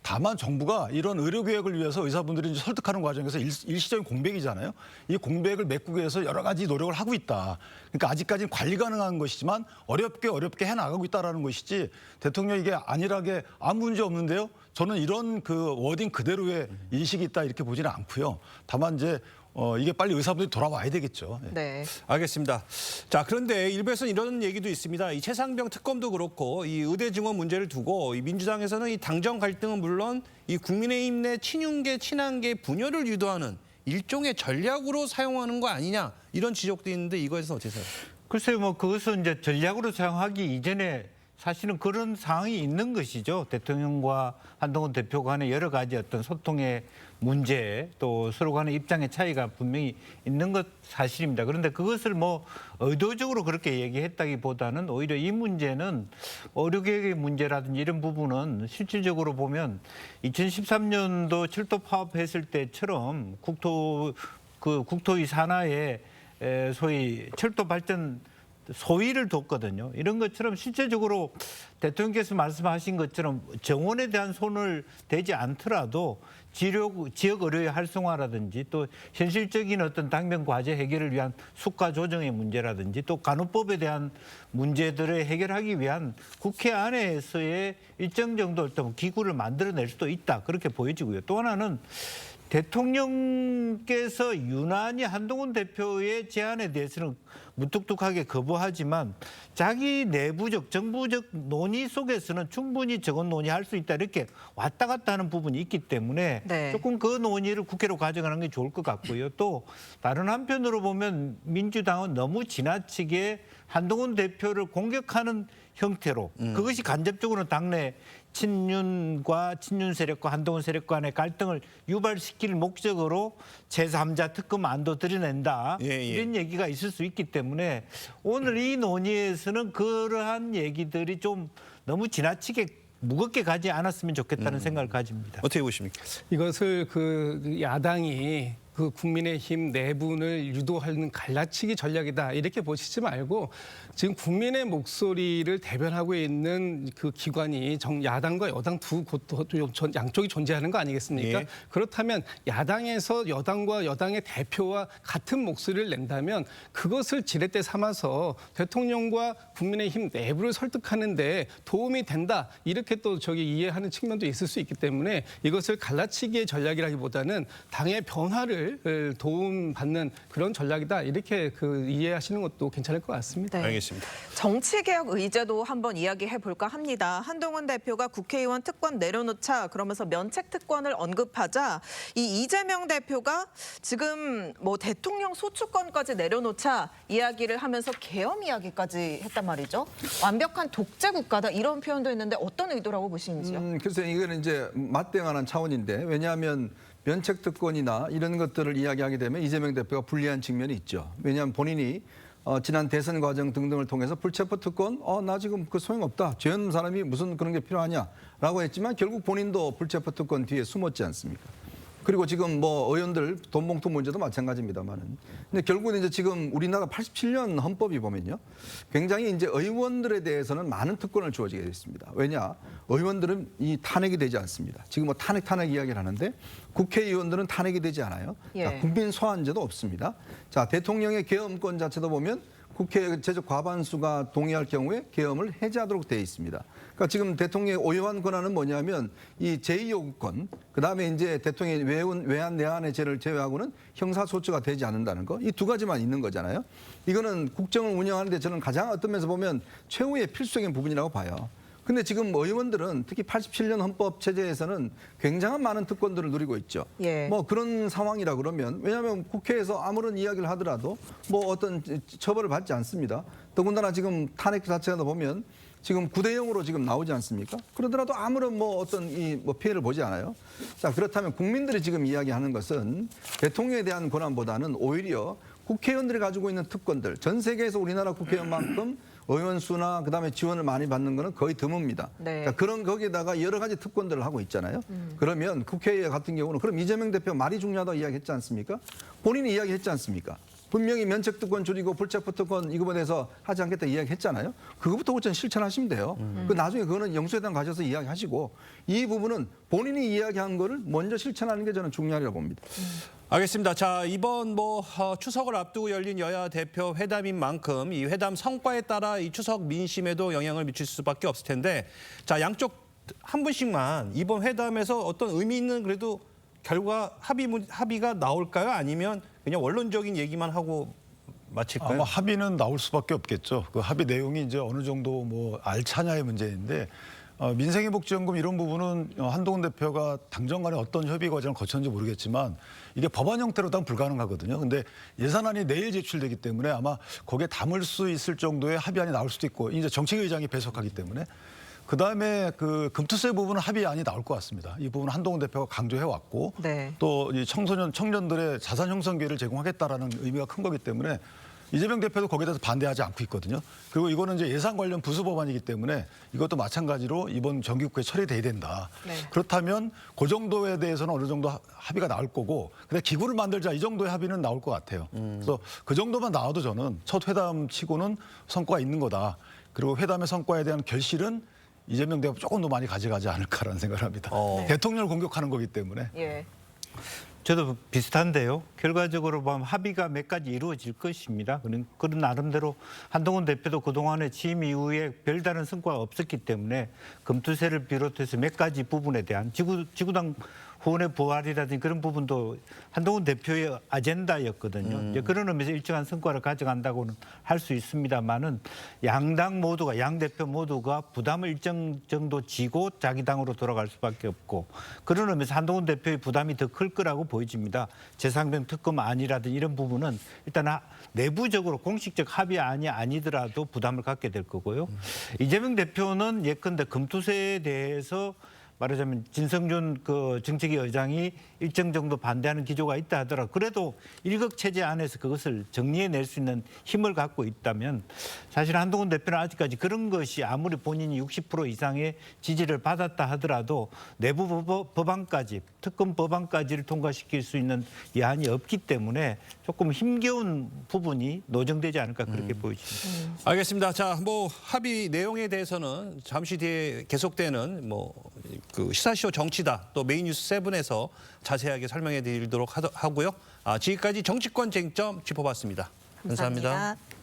다만 정부가 이런 의료 개혁을 위해서 의사분들이 이제 설득하는 과정에서 일시적인 공백이잖아요. 이 공백을 메꾸기 위해서 여러 가지 노력을 하고 있다. 그러니까 아직까지는 관리 가능한 것이지만 어렵게 해나가고 있다라는 것이지 대통령이 이게 안일하게 아무 문제 없는데요. 저는 이런 그 워딩 그대로의 인식이 있다 이렇게 보지는 않고요. 다만 이제 이게 빨리 의사분들이 돌아와야 되겠죠. 네. 알겠습니다. 자, 그런데 일부에서는 이런 얘기도 있습니다. 이 최상병 특검도 그렇고 이 의대 증원 문제를 두고 이 민주당에서는 이 당정 갈등은 물론 이 국민의힘 내 친윤계, 친한계 분열을 유도하는 일종의 전략으로 사용하는 거 아니냐 이런 지적도 있는데 이거에 대해서 어떻게 생각하세요? 글쎄요, 뭐 그것은 이제 전략으로 사용하기 이전에 사실은 그런 상황이 있는 것이죠. 대통령과 한동훈 대표 간의 여러 가지 어떤 소통의 문제 또 서로 간의 입장의 차이가 분명히 있는 것 사실입니다. 그런데 그것을 뭐 의도적으로 그렇게 얘기했다기보다는 오히려 이 문제는 의료개혁의 문제라든지 이런 부분은 실질적으로 보면 2013년도 철도 파업했을 때처럼 국토위 산하에 소위 철도 발전 소위를 뒀거든요. 이런 것처럼 실제적으로 대통령께서 말씀하신 것처럼 정원에 대한 손을 대지 않더라도 지역 의료의 활성화라든지 또 현실적인 어떤 당면 과제 해결을 위한 수가 조정의 문제라든지 또 간호법에 대한 문제들을 해결하기 위한 국회 안에서의 일정 정도 어떤 기구를 만들어낼 수도 있다. 그렇게 보여지고요. 또 하나는 대통령께서 유난히 한동훈 대표의 제안에 대해서는 무뚝뚝하게 거부하지만 자기 내부적 정부적 논의 속에서는 충분히 저건 논의할 수 있다 이렇게 왔다 갔다 하는 부분이 있기 때문에 네. 조금 그 논의를 국회로 가져가는 게 좋을 것 같고요. 또 다른 한편으로 보면 민주당은 너무 지나치게 한동훈 대표를 공격하는 형태로 그것이 간접적으로 당내 친윤과 친윤 세력과 한동훈 세력 간의 갈등을 유발시킬 목적으로 제3자 특검 안도 들여낸다. 이런 얘기가 있을 수 있기 때문에 오늘 이 논의에서는 그러한 얘기들이 좀 너무 지나치게 무겁게 가지 않았으면 좋겠다는 생각을 가집니다. 어떻게 보십니까? 이것을 그 야당이 그 국민의힘 내분을 유도하는 갈라치기 전략이다 이렇게 보시지 말고 지금 국민의 목소리를 대변하고 있는 그 기관이 야당과 여당 양쪽이 존재하는 거 아니겠습니까? 예. 그렇다면 야당에서 여당과 여당의 대표와 같은 목소리를 낸다면 그것을 지렛대 삼아서 대통령과 국민의힘 내부를 설득하는데 도움이 된다 이렇게 또 이해하는 측면도 있을 수 있기 때문에 이것을 갈라치기의 전략이라기보다는 당의 변화를 도움받는 그런 전략이다 이렇게 이해하시는 것도 괜찮을 것 같습니다. 네. 알겠습니다. 정치개혁 의제도 한번 이야기해 볼까 합니다. 한동훈 대표가 국회의원 특권 내려놓자 그러면서 면책 특권을 언급하자 이 이재명 대표가 지금 뭐 대통령 소추권까지 내려놓자 이야기를 하면서 계엄 이야기까지 했단 말이죠. 완벽한 독재 국가다 이런 표현도 있는데 어떤 의도라고 보시는지요? 글쎄 이거는 이제 맞대응하는 차원인데 왜냐하면 면책 특권이나 이런 것들을 이야기하게 되면 이재명 대표가 불리한 측면이 있죠. 왜냐하면 본인이 지난 대선 과정 등등을 통해서 불체포 특권, 나 지금 그 소용없다. 죄 없는 사람이 무슨 그런 게 필요하냐라고 했지만 결국 본인도 불체포 특권 뒤에 숨었지 않습니까? 그리고 지금 뭐 의원들 돈 봉투 문제도 마찬가지입니다만은. 근데 결국은 이제 지금 우리나라 87년 헌법이 보면요. 굉장히 이제 의원들에 대해서는 많은 특권을 주어지게 됐습니다. 왜냐? 의원들은 이 탄핵이 되지 않습니다. 지금 뭐 탄핵 이야기를 하는데 국회의원들은 탄핵이 되지 않아요. 예. 자, 국민 소환제도 없습니다. 자, 대통령의 계엄권 자체도 보면 국회 제적 과반수가 동의할 경우에 계엄을 해제하도록 되어 있습니다. 그러니까 지금 대통령의 오요한 권한은 뭐냐면 이 제2요구권, 그다음에 이제 대통령의 외환 내환의 죄를 제외하고는 형사소추가 되지 않는다는 거. 이 두 가지만 있는 거잖아요. 이거는 국정을 운영하는데 저는 가장 어떤 면에서 보면 최후의 필수적인 부분이라고 봐요. 근데 지금 의원들은 특히 87년 헌법 체제에서는 굉장한 많은 특권들을 누리고 있죠. 예. 뭐 그런 상황이라 그러면 왜냐하면 국회에서 아무런 이야기를 하더라도 뭐 어떤 처벌을 받지 않습니다. 더군다나 지금 탄핵 자체도 보면 지금 9대 0으로 지금 나오지 않습니까? 그러더라도 아무런 뭐 어떤 뭐 피해를 보지 않아요. 자, 그렇다면 국민들이 지금 이야기하는 것은 대통령에 대한 권한보다는 오히려 국회의원들이 가지고 있는 특권들, 전 세계에서 우리나라 국회의원만큼 의원 수나 그다음에 지원을 많이 받는 거는 거의 드뭅니다. 네. 그러니까 그런 거기에다가 여러 가지 특권들을 하고 있잖아요. 그러면 국회 같은 경우는 그럼 이재명 대표 말이 중요하다고 이야기했지 않습니까? 본인이 이야기했지 않습니까? 분명히 면책 특권 줄이고 불체포 특권 이거에 대해서 하지 않겠다 이야기했잖아요. 그거부터 우선 실천하시면 돼요. 그 나중에 그거는 영수회담 가셔서 이야기하시고 이 부분은 본인이 이야기한 거를 먼저 실천하는 게 저는 중요하다고 봅니다. 알겠습니다. 자, 이번 추석을 앞두고 열린 여야 대표 회담인 만큼 이 회담 성과에 따라 이 추석 민심에도 영향을 미칠 수밖에 없을 텐데, 자, 양쪽 한 분씩만 이번 회담에서 어떤 의미 있는 그래도 결과 합의가 나올까요? 아니면 그냥 원론적인 얘기만 하고 마칠까요? 아마 합의는 나올 수밖에 없겠죠. 그 합의 내용이 이제 어느 정도 뭐 알차냐의 문제인데 민생회복지원금 이런 부분은 한동훈 대표가 당정 간에 어떤 협의 과정을 거쳤는지 모르겠지만 이게 법안 형태로는 불가능하거든요. 근데 예산안이 내일 제출되기 때문에 아마 거기에 담을 수 있을 정도의 합의안이 나올 수도 있고 이제 정책의장이 배석하기 때문에 그다음에 그 금투세 부분은 합의안이 나올 것 같습니다. 이 부분은 한동훈 대표가 강조해 왔고 네. 또 이 청년들의 자산 형성 기회를 제공하겠다라는 의미가 큰 거기 때문에 이재명 대표도 거기에 대해서 반대하지 않고 있거든요. 그리고 이거는 이제 예산 관련 부수 법안이기 때문에 이것도 마찬가지로 이번 정기국회 처리돼야 된다. 네. 그렇다면 그 정도에 대해서는 어느 정도 합의가 나올 거고 근데 기구를 만들자 이 정도의 합의는 나올 것 같아요. 그래서 그 정도만 나와도 저는 첫 회담 치고는 성과가 있는 거다. 그리고 회담의 성과에 대한 결실은 이재명 대표 조금 더 많이 가져가지 않을까라는 생각을 합니다. 대통령을 공격하는 거기 때문에. 예. 저도 비슷한데요. 결과적으로 보면 합의가 몇 가지 이루어질 것입니다. 그런 나름대로 한동훈 대표도 그동안에 취임 이후에 별다른 성과가 없었기 때문에 금투세를 비롯해서 몇 가지 부분에 대한 지구당 후원의 부활이라든지 그런 부분도 한동훈 대표의 아젠다였거든요. 이제 그런 의미에서 일정한 성과를 가져간다고는 할 수 있습니다만은 양 대표 모두가 부담을 일정 정도 지고 자기 당으로 돌아갈 수밖에 없고 그런 의미에서 한동훈 대표의 부담이 더 클 거라고 보여집니다. 재상병 특검 안이라든지 이런 부분은 일단 내부적으로 공식적 합의안이 아니더라도 부담을 갖게 될 거고요. 이재명 대표는 예컨대 금투세에 대해서 말하자면 진성준 그 정책위 의장이 일정 정도 반대하는 기조가 있다 하더라도 그래도 일극 체제 안에서 그것을 정리해낼 수 있는 힘을 갖고 있다면 사실 한동훈 대표는 아직까지 그런 것이 아무리 본인이 60% 이상의 지지를 받았다 하더라도 내부 법안까지 특검 법안까지를 통과시킬 수 있는 여한이 없기 때문에 조금 힘겨운 부분이 노정되지 않을까 그렇게 보여집니다. 알겠습니다. 자, 뭐 합의 내용에 대해서는 잠시 뒤에 계속되는 그 시사쇼 정치다 또 메인 뉴스 7에서 자세하게 설명해 드리도록 하고요. 지금까지 정치권 쟁점 짚어봤습니다. 감사합니다. 감사합니다.